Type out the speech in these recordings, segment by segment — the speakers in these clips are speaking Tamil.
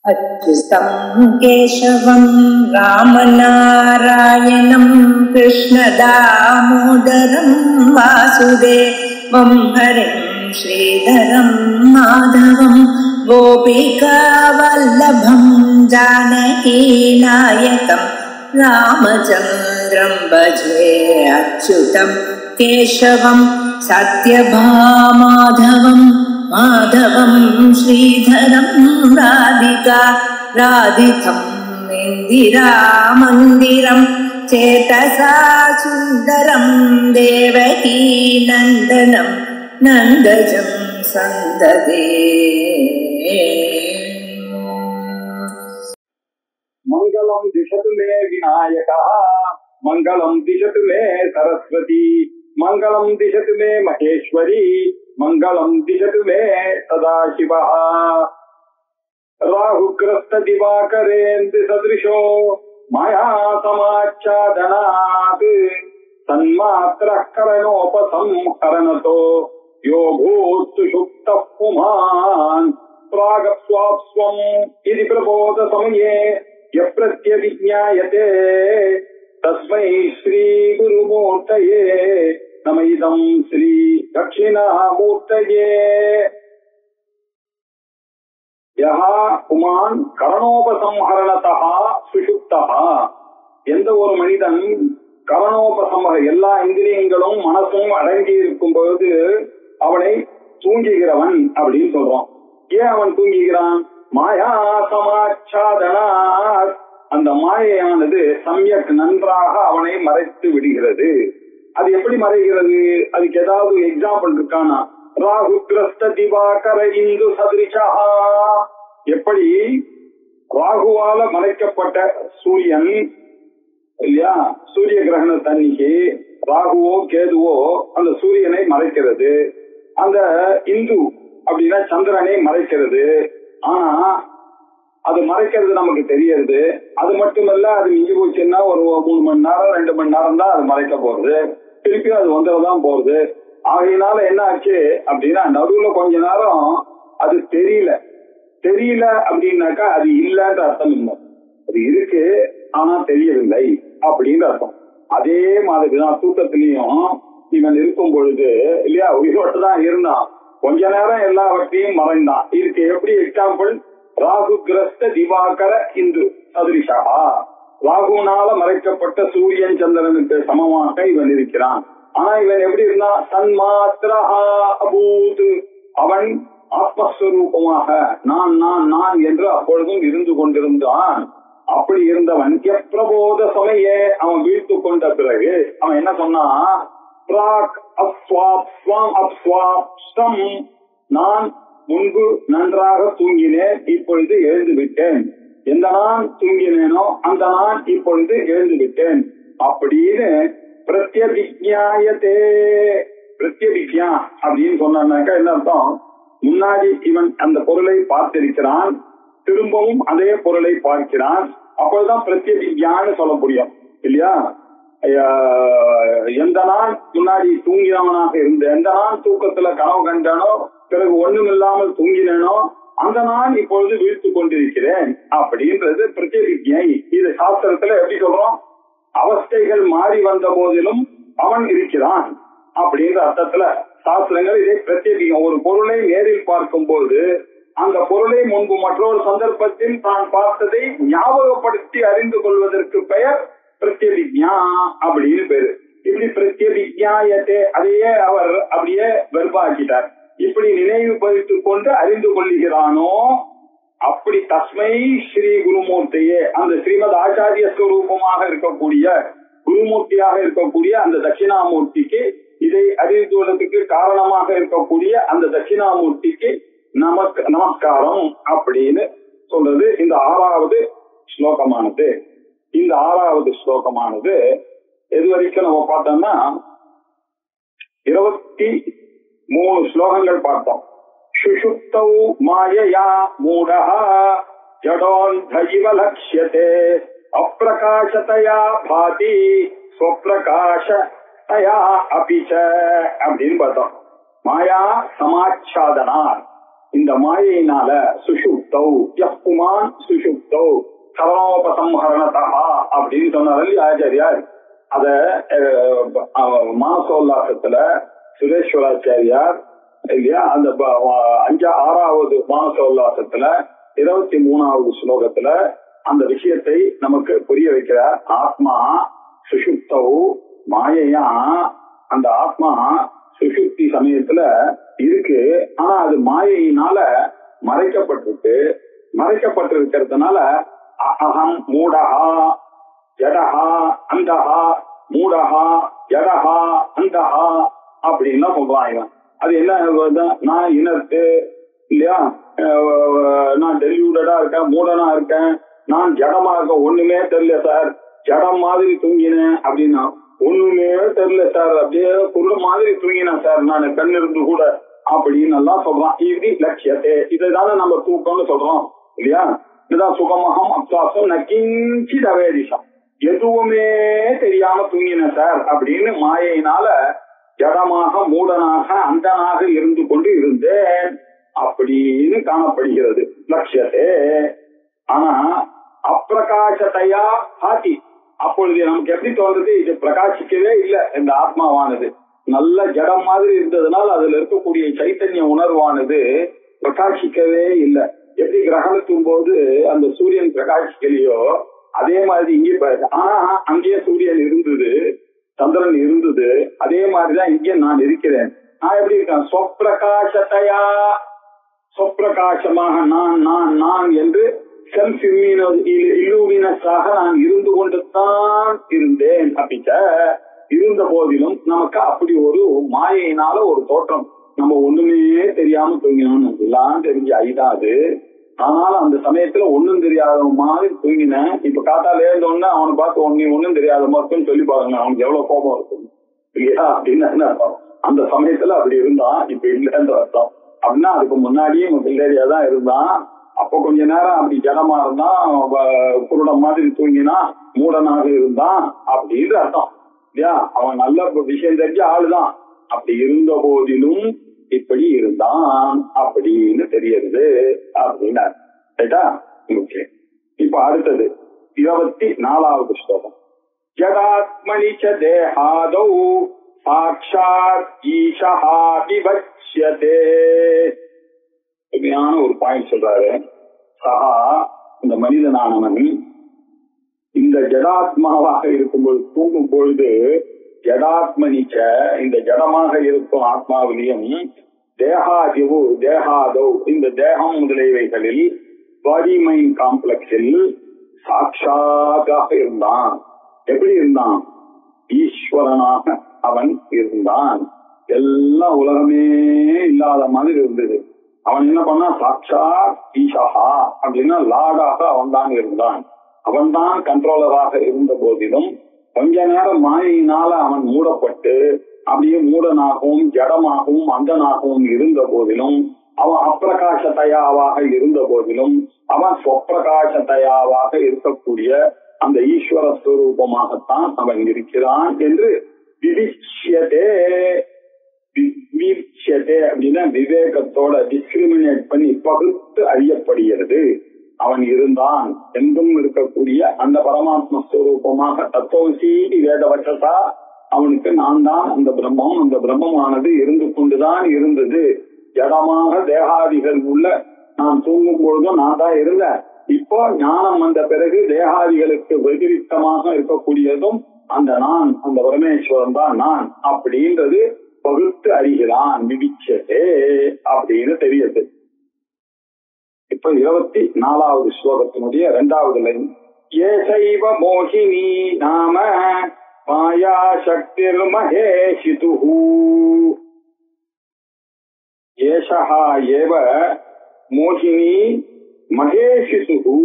अच्युतं केशवं रामनारायणं कृष्णदामोदरं वासुदेवं हरिं श्रीधरं माधवं गोपिकावल्लभं जानकीनायकं रामचन्द्रं भजे। अच्युतं केशवं सत्यभामाधवं माधवं श्रीधरं राधिका राधितम् इन्दिरामन्दिरं चेतसा सुन्दरं देवकी नन्दनं नन्दजं सन्ददे। मंगलम दिशतु मे विनायकः मंगलम दिशतु मे सरस्वती मंगलम दिशतु मे महेश्वरी मंगलम दिशतु मे सदाशिवः। राहुग्रस्त दिवाकरेन्द्र सदृशो माया समाच्छादनात् सन्मात्रः करणोपसंहरणतो यो भूत्सु सुप्तः पुमान् प्रागस्वाप्स्वम् इति प्रबोध समये यप्रत्यभिज्ञायते तस्मै श्री गुरुमूर्तये नम इदं श्री दक्षिणामूर्तये। यः पुमान् करणोपसंहरणतः सुषुप्तः எந்த ஒரு மனிதன் கரணோபசம்ஹர எல்லா இந்திரியங்களும் மனசும் அடங்கி இருக்கும் பொழுது அவனை தூங்குகிறவன் அப்படின்னு சொல்றோம். ஏன் அவன் தூங்குகிறான்? மாயா சமாச்சாதனாத் அந்த மாயையானது சம்யக் நன்றாக அவனை மறைத்து விடுகிறது. அது எப்படி மறைகிறது? அதுக்கு ஏதாவது எக்ஸாம்பிள் இருக்கானா? ராகு கிரஸ்த திவாகர இந்து சதிரிஷா, எப்படி ராகுவால மறைக்கப்பட்ட சூரியன் இல்லையா, சூரிய கிரகண தண்ணிக்கு ராகுவோ கேதுவோ அந்த சூரியனை மறைக்கிறது, அந்த இந்து அப்படின்னா சந்திரனை மறைக்கிறது. ஆனா அது மறைக்கிறது நமக்கு தெரியறது. அது மட்டுமல்ல, அது மிஞ்சி போச்சுன்னா ஒரு 3 மணி நேரம் 2 மணி நேரம் தான் அது மறைக்க போறது, திருப்பியும் அது வந்துதான் போறது. ஆகையினால என்ன ஆச்சு அப்படின்னா, நடுவுல கொஞ்ச நேரம் அது தெரியல அப்படின்னாக்கா அது இல்லைன்ற அர்த்தம் இல்லை, அது இருக்கு ஆனா தெரியவில்லை அப்படின்னு அர்த்தம். அதே மாதிரிதான் தூக்கத்திலையும் இவன் இருக்கும் பொழுது இல்லையா, உயிரோட்டு தான் இருந்தான், கொஞ்ச நேரம் எல்லாவற்றையும் மறைந்தான். இதுக்கு எப்படி எக்ஸாம்பிள்? ராகு கிரஸ்த திவாகர இந்து சதிரிஷா, ராகுனால மறைக்கப்பட்ட சூரியன் சந்திரனுக்கு சமமாக இவன் இருக்கிறான். ஆனா இவன் எப்படி இருந்தான்? சன்மாத்ரா அபூத், அவன் ஆத்மஸ்வரூபமாக நான் நான் நான் என்று அப்பொழுதும் இருந்து கொண்டிருந்தான். அப்படி இருந்தவன் எப்பிரபோத சமய அவன் வீழ்த்து கொண்ட பிறகு அவன் என்ன சொன்னான்? நான் முன்பு நன்றாக தூங்கினேன், இப்பொழுது எழுந்து விட்டேன். எந்த நான் தூங்கினேனோ அந்த நான் இப்பொழுது எழுந்து விட்டேன் அப்படின்னு பிரத்யபிக்ஞாயத்தே. பிரத்யபிக்ஞா அப்படின்னு சொன்னாக்கா என்ன அர்த்தம்? முன்னாடி இவன் அந்த பொருளை பார்த்திருக்கிறான், திரும்பவும் அதே பொருளை பார்க்கிறான், அப்பொழுதுதான் பிரத்யபிக்ஞான்னு சொல்ல முடியும் இல்லையா. எந்த நான் முன்னாடி தூங்கினவனாக இருந்த, எந்த நான் தூக்கத்துல கனவு கண்டானோ பிறகு ஒண்ணும் இல்லாமல் தூங்கினேனோ அந்த நான் இப்பொழுது வீழ்த்து கொண்டிருக்கிறேன் அப்படின்றது பிரத்யபிக்ஞை. இது சாஸ்திரத்துல எப்படி சொல்றோம்? அவஸ்தைகள் மாறி வந்த போதிலும் அவன் இருக்கிறான் அப்படின்ற அர்த்தத்துல சாஸ்திரங்கள் இதை பிரத்யேகம். ஒரு பொருளை நேரில் பார்க்கும் போது அந்த பொருளை முன்பு மற்றொரு சந்தர்ப்பத்தில் தான் பார்த்ததை ஞாபகப்படுத்தி அறிந்து கொள்வதற்கு பெயர் பிரத்யபிக்ஞா அப்படின்னு பேரு. இப்படி பிரத்யபிக்ஞாயத்தை அதையே அவர் அப்படியே வெறுப்பாக்கிட்டார். இப்படி நினைவு பறித்துக் கொண்டு அறிந்து கொள்ளுகிறானோ அப்படி தஸ்மை ஸ்ரீ குருமூர்த்தியே, அந்த ஸ்ரீமத் ஆச்சாரிய ஸ்வரூபமாக இருக்கக்கூடிய குருமூர்த்தியாக இருக்கக்கூடிய அந்த தட்சிணாமூர்த்திக்கு, இதை அறிந்துள்ளதுக்கு காரணமாக இருக்கக்கூடிய அந்த தட்சிணாமூர்த்திக்கு நமஸ்காரம் அப்படின்னு சொல்றது இந்த 6வது ஸ்லோகமானது. இந்த 6வது ஸ்லோகமானது எது வரைக்கும் நம்ம பார்த்தோம்னா 23 ஸ்லோகங்கள் பார்த்தோம். சுஷுப்தௌ மாயயா மூடஹ ஜடோந்த இவ லக்ஷ்யதே அப்ரகாசதயா பாதி ஸ்வப்ரகாசதயா அபிச்ச அப்படின்னு பார்த்தோம். மாயா சமாச்சாதனார், இந்த மாயையினால சுஷுப்தௌ யப்புமான் சுஷுப்தௌ சரணோபசம்ஹரணதா அப்படின்னு சொன்னார் ஆச்சாரியார். அத மானசோல்லாசத்துல சுரேஸ்வராச்சாரியார் இல்லையா, அந்த 6வது மானசோல்லாசத்துல 23வது ஸ்லோகத்துல அந்த விஷயத்தை நமக்கு புரிய வைக்கிறார். ஆத்மா சுஷுப்தௌ மாயையா, அந்த ஆத்மா சுஷுப்தி சமயத்துல இருக்கு, ஆனா அது மாயையினால மறைக்கப்பட்டிருக்கிறதுனால அகம் மூடஹா ஜடஹா அந்தஹா மூடஹா ஜடஹா அந்தஹா அப்படின்னா சொல்றான் இவன். அது என்ன, நான் இனத்து இல்லையா, நான் டெல்யூடடா இருக்கேன், மூடனா இருக்கேன், நான் ஜடமா இருக்கேன், ஒண்ணுமே தெரியல சார், ஜடம் மாதிரி தூங்கினேன் அப்படின்னா ஒண்ணுமே தெரியல சார், அப்படியே குருட மாதிரி தூங்கினேன் சார், நான் கண் இருந்து கூட அப்படின்னு எல்லாம் சொல்றான். இது லட்சியத்தை, இதைதானே நம்ம தூக்கம்னு சொல்றோம் இல்லையா. இதுதான் சுகமகம் அப்சாசம் நக்கிஞ்சித் அவேதிஷம், எதுவுமே தெரியாம தூங்கின சார் அப்படின்னு மாயையினால ஜடமாக மூடனாக அந்தனாக இருந்து கொண்டு இருந்தேன் அப்படின்னு காணப்படுகிறது லட்சியத்தே. ஆனா அப்பிரகாசத்தையா காட்டி, அப்பொழுது நமக்கு எப்படி தோன்றது, இது பிரகாசிக்கவே இல்லை, இந்த ஆத்மாவானது நல்ல ஜடம் மாதிரி இருந்ததுனால அதுல இருக்கக்கூடிய சைத்தன்ய உணர்வானது பிரகாசிக்கவே இல்லை. எப்படி கிரகணத்தும் போது அந்த சூரியன் பிரகாசிக்கலையோ அதே மாதிரி இங்கே, ஆனா அங்கேயே சூரியன் இருந்தது, சந்திரன் இருந்தது, அதே மாதிரிதான் இங்கே நான் இருக்கிறேன். நான் எப்படி இருக்கேன், சொப்பிரகாசத்தையா, சொப்பிரகாசமாக நான் நான் நான் என்று செல்ஃப் இல்லூமினஸாக நான் இருந்து கொண்டுதான் இருந்தேன். அப்படிச்ச இருந்த போதிலும் நமக்கு அப்படி ஒரு மாயையினால ஒரு தோற்றம், நம்ம ஒண்ணுமே தெரியாம தூங்கினோம்னு எல்லாம் தெரிஞ்சு ஐதாது. ஆனாலும் அந்த சமயத்துல ஒண்ணும் தெரியாத மாதிரி தூங்கினேன். இப்ப காத்தால இருந்தோன்னா அவனை பார்த்து நீ ஒண்ணும் தெரியாத மாதிரின்னு சொல்லி பாருங்க, அவனுக்கு எவ்வளவு கோபம் இருக்கும் இல்லையா அப்படின்னு என்ன அர்த்தம். அந்த சமயத்துல அப்படி இருந்தான், இப்ப இல்லைன்ற அர்த்தம். அப்படின்னா அதுக்கு முன்னாடியே இவன் பிள்ளேரியாதான் இருந்தான். அப்ப கொஞ்ச நேரம் அப்படி ஜனமா இருந்தான், குருடம் மாதிரி தூங்கினா, மூடனாக இருந்தான் அப்படின்னு அர்த்தம் இல்லையா. அவன் நல்ல விஷயம் தெரிஞ்ச ஆளுதான், அப்படி இருந்த போதிலும் இப்படி இருந்தான் அப்படின்னு தெரியுது அப்படின்னா. இப்ப அடுத்தது 24வது ஸ்லோகம். ஜடாத்மனி ச தேஹாதௌ சாக்ஷாத் ஈஷஹ விவச்யதே. உண்மையான ஒரு பாயிண்ட் சொல்றாரு. சஹா, இந்த மனிதனானவன் இந்த ஜடாத்மாவாக இருக்கும்போது, தூங்கும் பொழுது ஜடாத்மனிச்ச, இந்த ஜடமாக இருக்கும் ஆத்மாவிலையும் தேகாதோ, இந்த தேகம் முதலியவைகளில் பாடி மைண்ட் காம்ப்ளெக்ஸில் சாட்சாத்தாக இருந்தான். எப்படி இருந்தான், ஈஸ்வரனாக அவன் இருந்தான். எல்லா உலகமே இல்லாத மாதிரி இருந்தது. அவன் என்ன பண்ணா, சாட்சாத் ஈஷஹா அப்படின்னா லார்டாக அவன் தான் இருந்தான். அவன் தான் கண்ட்ரோலராக இருந்த போதிலும் கொஞ்ச நேரம் மாயினால அவன் மூடப்பட்டு அப்படியே மூடனாகவும் ஜடமாகவும் அந்தனாகவும் இருந்த போதிலும், அவன் அப்பிரகாசத்தையாவாக இருந்த போதிலும், அவன் சொப்பிரகாசத்தையாவாக இருக்கக்கூடிய அந்த ஈஸ்வர ஸ்வரூபமாகத்தான் அவன் இருக்கிறான் என்று விவிச்யதே. விவிச்யதே அப்படின்னா விவேகத்தோட டிஸ்கிரிமினேட் பண்ணி பகுத்து அறியப்படுகிறது. அவன் இருந்தான் என்றும் இருக்கக்கூடிய அந்த பரமாத்ம ஸ்வரூபமாக தத்துவசி வேதவச்சதா, அவனுக்கு நான் தான் அந்த பிரம்மம், அந்த பிரம்மமானது இருந்து கொண்டுதான் இருந்தது. ஜடமாக தேகாதிகள் உள்ள நான் தூங்கும் பொழுதும் நான் தான் இருந்தேன். இப்போ ஞானம் வந்த பிறகு தேகாதிகளுக்கு வெதிரிக்தமாக இருக்கக்கூடியதும் அந்த நான், அந்த பரமேஸ்வரன் தான் நான் அப்படின்றது பகுத்து அறிகிறான். விவிச்சதே அப்படின்னு தெரியுது. இப்ப 24வது ஸ்லோகத்தினுடைய 2வது லைன். ஏசைவ மோகினி நாம மாயா சக்திர் மகேஷிதுஹு. ஏஷஹா ஏவ மோகினி மகேஷிதுஹு.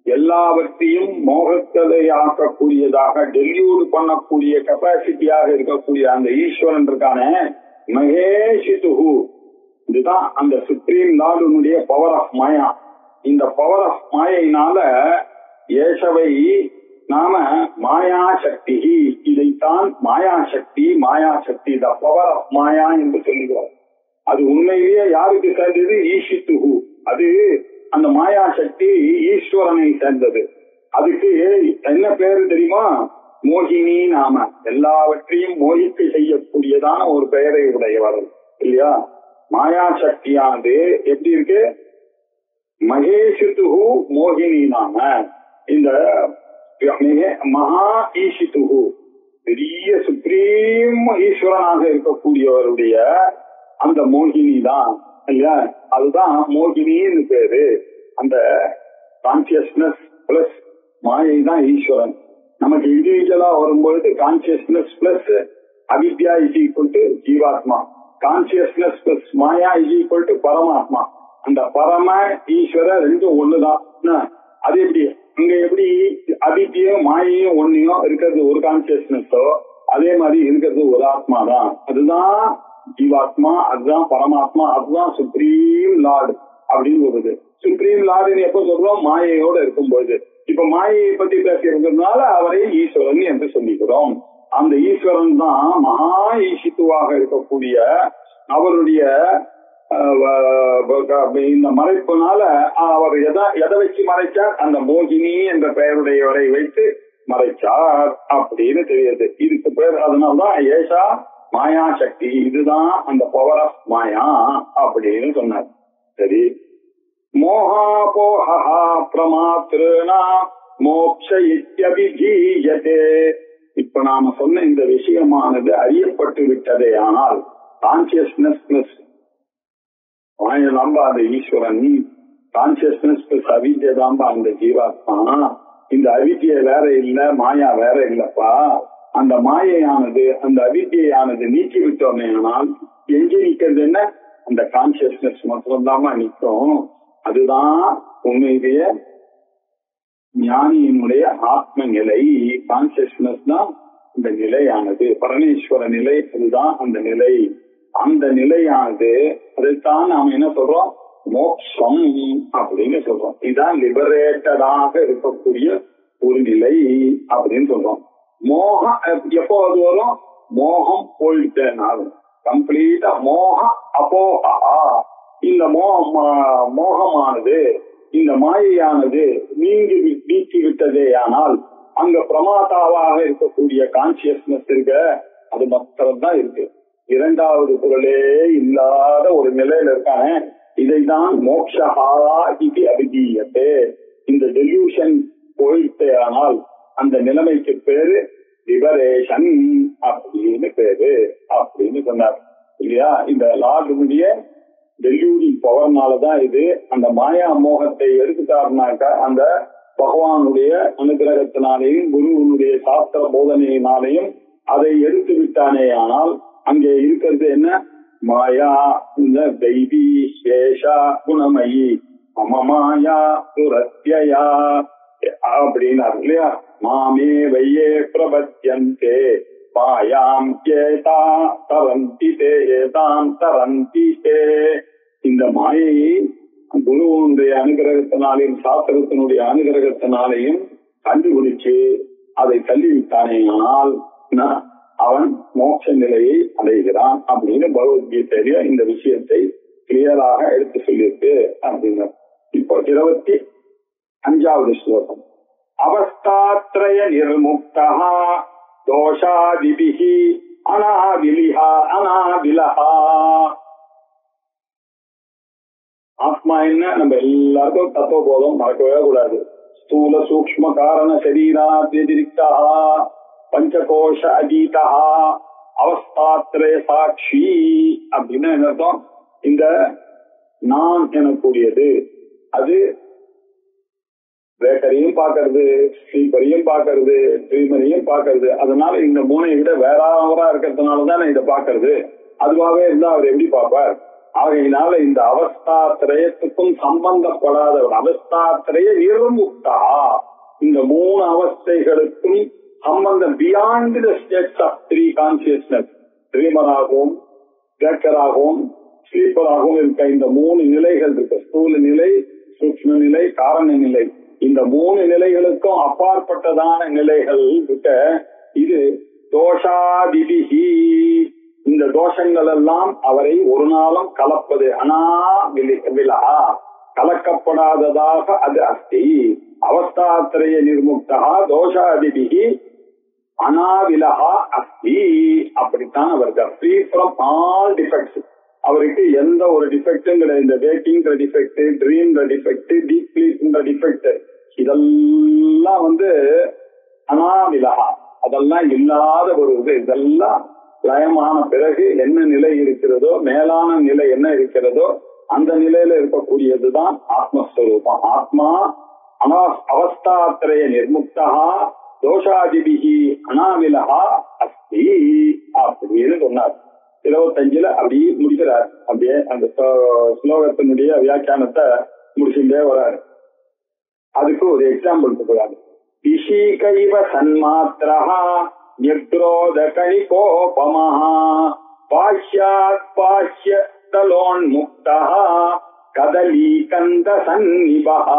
எல்லாவற்றையும் மோகத்தலையாக்கக்கூடியதாக டெல்யூட் பண்ணக்கூடிய கெப்பாசிட்டியாக இருக்கக்கூடிய அந்த ஈஸ்வரன் இருக்கானே, மகேஷிதுஹு, இதுதான் அந்த சுப்ரீம் லார்டுனுடைய பவர் ஆஃப் மாயா. இந்த பவர் ஆஃப் மாயினால ஏசவை நாம மாயா சக்தி, இதைத்தான் மாயா சக்தி, த பவர் ஆஃப் மாயா என்று சொல்லுகிறோம். அது உண்மையிலேயே யாருக்கு சேர்ந்தது? ஈஷித்துகு. அது அந்த மாயா சக்தி ஈஸ்வரனை சேர்ந்தது. அதுக்கு என்ன பேரு தெரியுமா? மோகினி நாம. எல்லாவற்றையும் மோகிக்க செய்யக்கூடியதான ஒரு பெயரை உடையவர் இல்லையா? மாயா சக்தியானது எப்படி இருக்கு? மகேஷித்துகு மோகினி நாம. இந்த மகா ஈஷித்துகு பெரிய சுப்ரீம் ஈஸ்வரனாக இருக்கக்கூடியவருடைய அந்த மோகினி தான் இல்லையா? அதுதான் மோகினின்னு பேரு. அந்த கான்சியஸ்னஸ் பிளஸ் மாயை தான் ஈஸ்வரன். நமக்கு இண்டிவிஜுவலா வரும்பொழுது கான்சியஸ்னஸ் பிளஸ் அவித்யா இஸ் ஈக்குவல் டு ஜீவாத்மா, consciousness plus Maya is equal to பரமாத்மா. அந்த பரம ஈஸ்வர ரெண்டும் ஒண்ணுதான். அது எப்படி? அங்க எப்படி அவித்தியும் மாயையும் ஒன்னையும் இருக்கிறது ஒரு கான்சியஸ்னஸோ, அதே மாதிரி இருக்கிறது ஒரு ஆத்மா தான். அதுதான் ஜீவாத்மா, அதுதான் பரமாத்மா, அதுதான் சுப்ரீம் லார்டு அப்படின்னு வருது. சுப்ரீம் லார்டுன்னு எப்ப சொல்றோம்? மாயையோட இருக்கும்போது. இப்ப மாயையை பத்தி பேசியிருக்கிறதுனால அவரை ஈஸ்வரன் என்று சொல்லிக்கிறோம். அந்த ஈஸ்வரன் தான் மகா ஈசித்துவாக இருக்கக்கூடிய அவருடைய இந்த மறைப்புனால அவர் எதை வச்சு மறைச்சார்? அந்த மோகினி என்ற பெயருடையவரை வைத்து மறைச்சார் அப்படின்னு தெரியுது. இதுக்கு பேர் அதனால்தான் ஏஷா மாயா சக்தி. இதுதான் அந்த பவர் ஆஃப் மாயா அப்படின்னு சொன்னார். சரி, மோகாபோஹா பிரமாத்ருனா மோக்ஷ இத்யபிதீயதே. இப்ப நாம சொன்ன இந்த விஷயமானது அறியப்பட்டு விட்டதே. ஆனால் கான்சியஸ்னஸ் பிளஸ் மாயதாம்பா அந்த ஈஸ்வரன், கான்சியஸ்னஸ் பிளஸ் அவித்யா தாம்பா அந்த ஜீவாத்மா. இந்த அவித்யா வேற இல்ல, மாயா வேற இல்லப்பா. அந்த மாயையானது அந்த அவித்யானது நீக்கி விட்டோமே ஆனால் எங்கே நிக்கிறது? என்ன? அந்த கான்சியஸ்னஸ் மட்டும்தாமா நிற்கும். அதுதான் உண்மையிலேயே ஞானியினுடைய ஆத்ம நிலை. கான்சியஸ்னஸ் தான் இந்த நிலையானது, பரமேஸ்வர நிலை. அதுதான் அந்த நிலை. அந்த நிலையானது அதைத்தான் நாம என்ன சொல்றோம்? மோட்சம் அப்படின்னு சொல்றோம். இதுதான் லிபரேட்டடாக இருக்கக்கூடிய ஒரு நிலை அப்படின்னு சொல்றோம். மோகம் எப்போ அது வரும்? மோகம் போயிட்டேனாலும் கம்ப்ளீட்டா மோக அப்போகா. இந்த மோகமானது இந்த மாயையானது நீக்கி விட்டதே. ஆனால் அங்க பிரமாதாவாக இருக்கக்கூடிய கான்சியஸ்னஸ் இருக்க, அது மாத்திரம்தான் இருக்கு. இரண்டாவது குரலே இல்லாத ஒரு நிலையில இருக்கானே, இதைதான் மோக்ஷா இது அபிதீயத்தே. இந்த டெல்யூஷன் போயிட்டே ஆனால் அந்த நிலைமைக்கு பேரு லிபரேஷன் அப்படின்னு பேரு அப்படின்னு சொன்னார் இல்லையா? இந்த லார்டுடைய டெல்யூரிங் பவர்னாலதான் இது. அந்த மாயா மோகத்தை எடுத்துட்டாருனாக்கா அந்த பகவானுடைய அனுகிரகத்தினாலேயும் குருவனுடைய சாஸ்திர போதனையினாலேயும் அதை எடுத்து விட்டானே. ஆனால் அங்கே இருக்கிறது என்ன? மாயா தெய்வீ சேஷா குணமயி மம மாயா சுரத்யா அப்படின்னாரு இல்லையா? மாமே வையே பிரபத்யந்தே மாயாம் கேதா தரந்தி தே ஏதாம் தரந்தி தே. இந்த மாயையை குருவனுடைய அனுகிரகத்தினாலையும் சாஸ்திரத்தினுடைய அனுகிரகத்தினாலையும் கண்டுபிடிச்சு அதை தள்ளிவிட்டானே. ஆனால் அவன் மோட்ச நிலையை அடைகிறான் அப்படின்னு பகவத்கீதையில இந்த விஷயத்தை கிளியராக எடுத்து சொல்லியிருக்கு அப்படின்னு. இப்போ 25வது ஸ்லோகம். அவஸ்தாத்ரய நிர்முக்தா தோஷாதிபிஹி அனாவிலிஹா அனாவிலஹா. ஆத்மா என்ன? நம்ம எல்லாருக்கும் தத்துவபோதம் மறக்கவே கூடாது. ஸ்தூல சூக்ஷ்ம காரண சரீராத்யதிரிக்தா பஞ்சகோஷ அதீதா அவஸ்தாத்ரய சாட்சி அப்படின்னு என்ன அர்த்தம்? இந்த நான் எனக்கூடியது அது வேக்கரையும் பாக்குறது, ஸ்லீப்பரையும் பாக்குறது, ட்ரீமரையும் பாக்குறது. அதனால இந்த மூனை விட வேறாவரா இருக்கிறதுனாலதான் இதை பாக்குறது. அதுவாகவே இருந்தா அவர் எப்படி பார்ப்பார்? ஆகையினால இந்த அவஸ்தாத்திரயத்துக்கும் சம்பந்தப்படாதவர். அவஸ்தாத்திரய நிர்முக்தா, இந்த 3 அவஸ்தைகளுக்கும் சம்பந்தம் beyond the states of 3 consciousness. ட்ரீமராகவும் வேக்கராகவும் ஸ்லீப்பராகவும் இருக்க இந்த 3 நிலைகள் இருக்கு. ஸ்தூல நிலை, சூக்ஷ்ம நிலை, காரண நிலை. இந்த 3 நிலைகளுக்கும் அப்பாற்பட்டதான நிலைகள் இருக்க இது தோஷாதிபிஹி இந்த தோஷங்கள் எல்லாம் அவரை ஒரு நாளும் கலப்பது அனாவிலா கலக்கப்படாததாக அது அஸ்தி. அவஸ்தாத்திரய நிர்முக்தா தோஷாதிபிகி அனாவிலா அஸ்தி. அப்படித்தான் அவருக்கு ஃப்ரீ ஃப்ரம் ஆல் டிஃபெக்ட்ஸ். அவருக்கு எந்த ஒரு டிஃபெக்டும் கிடையாது. இந்த waking defect, dream defect, deep sleep defect இதெல்லாம் அனாவிலா, அதெல்லாம் இல்லாத ஒரு இது. இதெல்லாம் லயமான பிறகு என்ன நிலை இருக்கிறதோ, மேலான நிலை என்ன இருக்கிறதோ அந்த நிலையில இருக்கக்கூடியதுதான் ஆத்மஸ்வரூபம். ஆத்மா அவஸ்தாத்திரய நிர்முக்தா தோஷாதிபிகி அனாவிலா அஸ்தி அப்படின்னு சொன்னார். 25 அப்படி முடிக்கிறார். அப்படியே அந்த ஸ்லோகத்தினுடைய வியாக்கியானத்தை முடிச்சுட்டே வர்றாரு. அதுக்கு ஒரு எக்ஸாம்பிள் கொடுக்குறாரு. இஷீகைவ சன்மாத்ரஹ நிக்ரோதகணிகோபமஹ பாஷ்யாத் பாஷ்யதலோன்முக்தஹ கதலீகந்த சன்னிபஹ.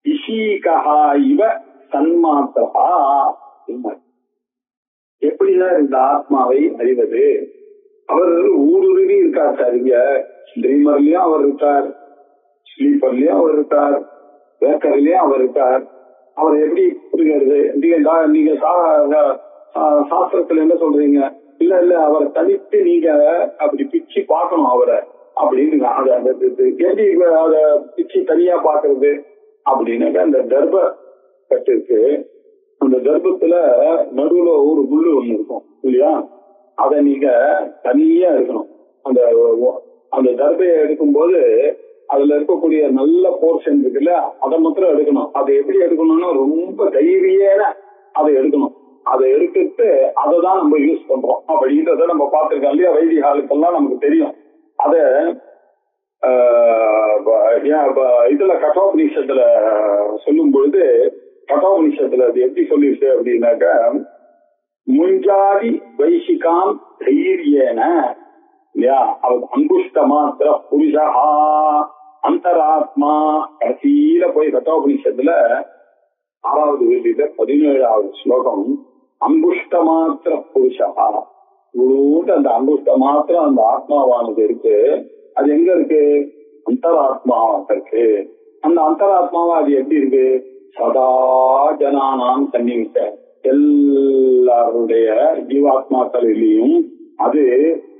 இஷீகஹ இவ சன்மாத்ரஹ. எப்படிதான் இந்த ஆத்மாவை அறிவது? அவர் ஊடுருவி இருக்கார் சார். இங்க ட்ரீமர்லயும் அவர் இருக்கார், ஸ்லீப்பர்லயும் அவர் இருக்கார், வேக்கர்லயும் அவர் இருக்கார். அவரை எப்படி புரிகிறது? நீங்க சாஸ்திரத்துல என்ன சொல்றீங்க? இல்ல இல்ல அவரை தனித்து நீங்க அப்படி பிச்சு பார்க்கணும் அவரை அப்படின்னு. எப்படி அத பிச்சு தனியா பாக்குறது அப்படின்னாக்க, அந்த தர்ப கட்டு இருக்கு, அந்த தர்பத்துல நடுவுல ஒரு முள்ளு ஒண்ணு இருக்கும் இல்லையா? அதை நீங்க தனியா எடுக்கணும். அந்த தர்பையை எடுக்கும் போது அதுல இருக்கக்கூடிய நல்ல போர்ஷன் இருக்குல்ல, அதை மாத்திரம் எடுக்கணும். அதை எப்படி எடுக்கணும்னா ரொம்ப தைரியன அதை எடுக்கணும். அதை எடுத்துட்டு அதை தான் நம்ம யூஸ் பண்றோம் அப்படின்றத நம்ம பார்த்திருக்கோம் இல்லையா? வைதிகாலுக்கெல்லாம் நமக்கு தெரியும். அத இதுல கட்டோபனிஷத்துல சொல்லும் பொழுது, கட்டோபனிஷத்துல அது எப்படி சொல்லிருக்கு அப்படின்னாக்க, முஞ்சாதி வைசிகாம் தைரியேன இல்லையா, அவர் அங்குஷ்ட மாத்திர புருஷா அந்தராத்மா. கடைசியில போய் கட்டோபனிஷத்துல 6வது வீட்டுல 17வது ஸ்லோகம், அங்குஷ்ட மாத்திர புருஷா. அந்த அங்குஷ்ட மாத்திரம் அந்த ஆத்மாவானது இருக்கு. அது எங்க இருக்கு? அந்தராத்மாவா இருக்கு. அந்த அந்தராத்மாவா அது எப்படி இருக்கு? சதா ஜனானாம் சன்னிவிட்ட, எல்லாருடைய ஜீவாத்மாக்களிலையும் அது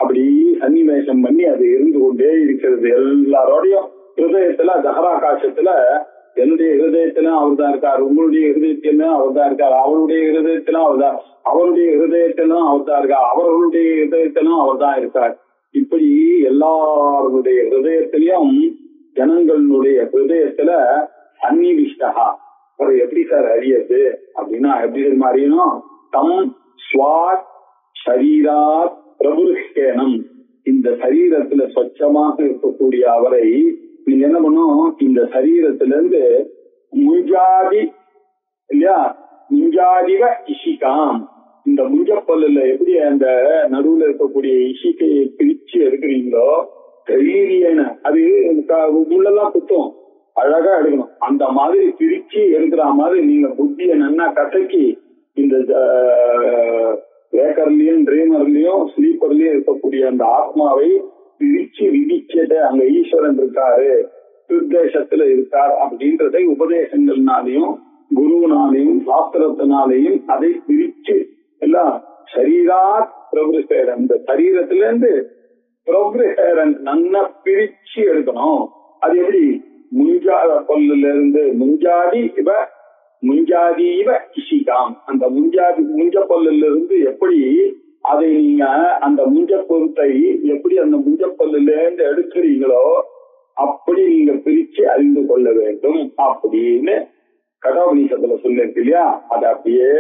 அப்படி சன்னிவேசம் பண்ணி அது இருந்து கொண்டே இருக்கிறது. எல்லாரோடையும் ஹிருதயத்துல, தஹராகாசத்துல, என்னுடைய ஹிருதயத்திலும் அவர் தான் இருக்கார், உங்களுடைய ஹிருதயத்திலும் அவர் தான் இருக்கார், அவருடைய ஹிருதயத்திலும் அவர் தான், அவருடைய ஹிருதயத்திலும் அவர் தான் இருக்கார், அவர்களுடைய ஹிருதயத்திலும் அவர் தான் இருக்கார். இப்படி எல்லாருடைய ஹிருதயத்திலையும், ஜனங்களுடைய ஹிருதயத்துல சன்னிவிஷ்டா. அவர் எப்படி சார் அறியது அப்படின்னா, எப்படி அறியணும்? தம் ஸ்வாத் ஷரீராத் பிரபுருஷ்கேனம். இந்த சரீரத்துல சொச்சமாக இருக்கக்கூடிய அவரை நீங்க என்ன பண்ணும்? இந்த சரீரத்திலிருந்து முஞ்சாதி இல்லையா, முஞ்சாதிவ இஷிகாம், இந்த முஞ்சப்பல்லுல எப்படி அந்த நடுவுல இருக்கக்கூடிய இஷிக்கையை பிரிச்சு எடுக்கிறீங்களோ, தைரியன அது உள்ளெல்லாம் குத்தும், அழகா எடுக்கணும். அந்த மாதிரி பிரிச்சு எடுக்கிற மாதிரி நீங்க புத்திய நன்னா கசக்கி இந்த வேக்கர்லயும் ட்ரீமர்லயும் ஸ்லீப்பர்லயும் இருக்கக்கூடிய அந்த ஆத்மாவை பிரிச்சு விதிச்சத அங்க ஈஸ்வரன் இருக்காரு, உத்தேசத்துல இருக்கார் அப்படின்றதை உபதேசங்கள்னாலையும் குருவினாலையும் சாஸ்திரத்தினாலையும் அதை பிரிச்சு எல்லாம் சரீராத் பிரபுரேரன், இந்த சரீரத்துல இருந்து பிரபுரேரன் நன்னா பிரிச்சு எடுக்கணும். அது எப்படி? முஞ்சாத பொல்லுல இருந்து முஞ்சாதீவ இஷிகாம், அந்த முஞ்ச பொல்லுல இருந்து எப்படி அதை நீங்க அந்த முஞ்ச பொருத்தை எப்படி அந்த முஞ்ச பொல்லுல இருந்து எடுக்கிறீங்களோ அப்படி நீங்க பிரிச்சு அறிந்து கொள்ள வேண்டும் அப்படின்னு கடவுளீசத்துல சொல்லிருக்கு இல்லையா? அது அப்படியே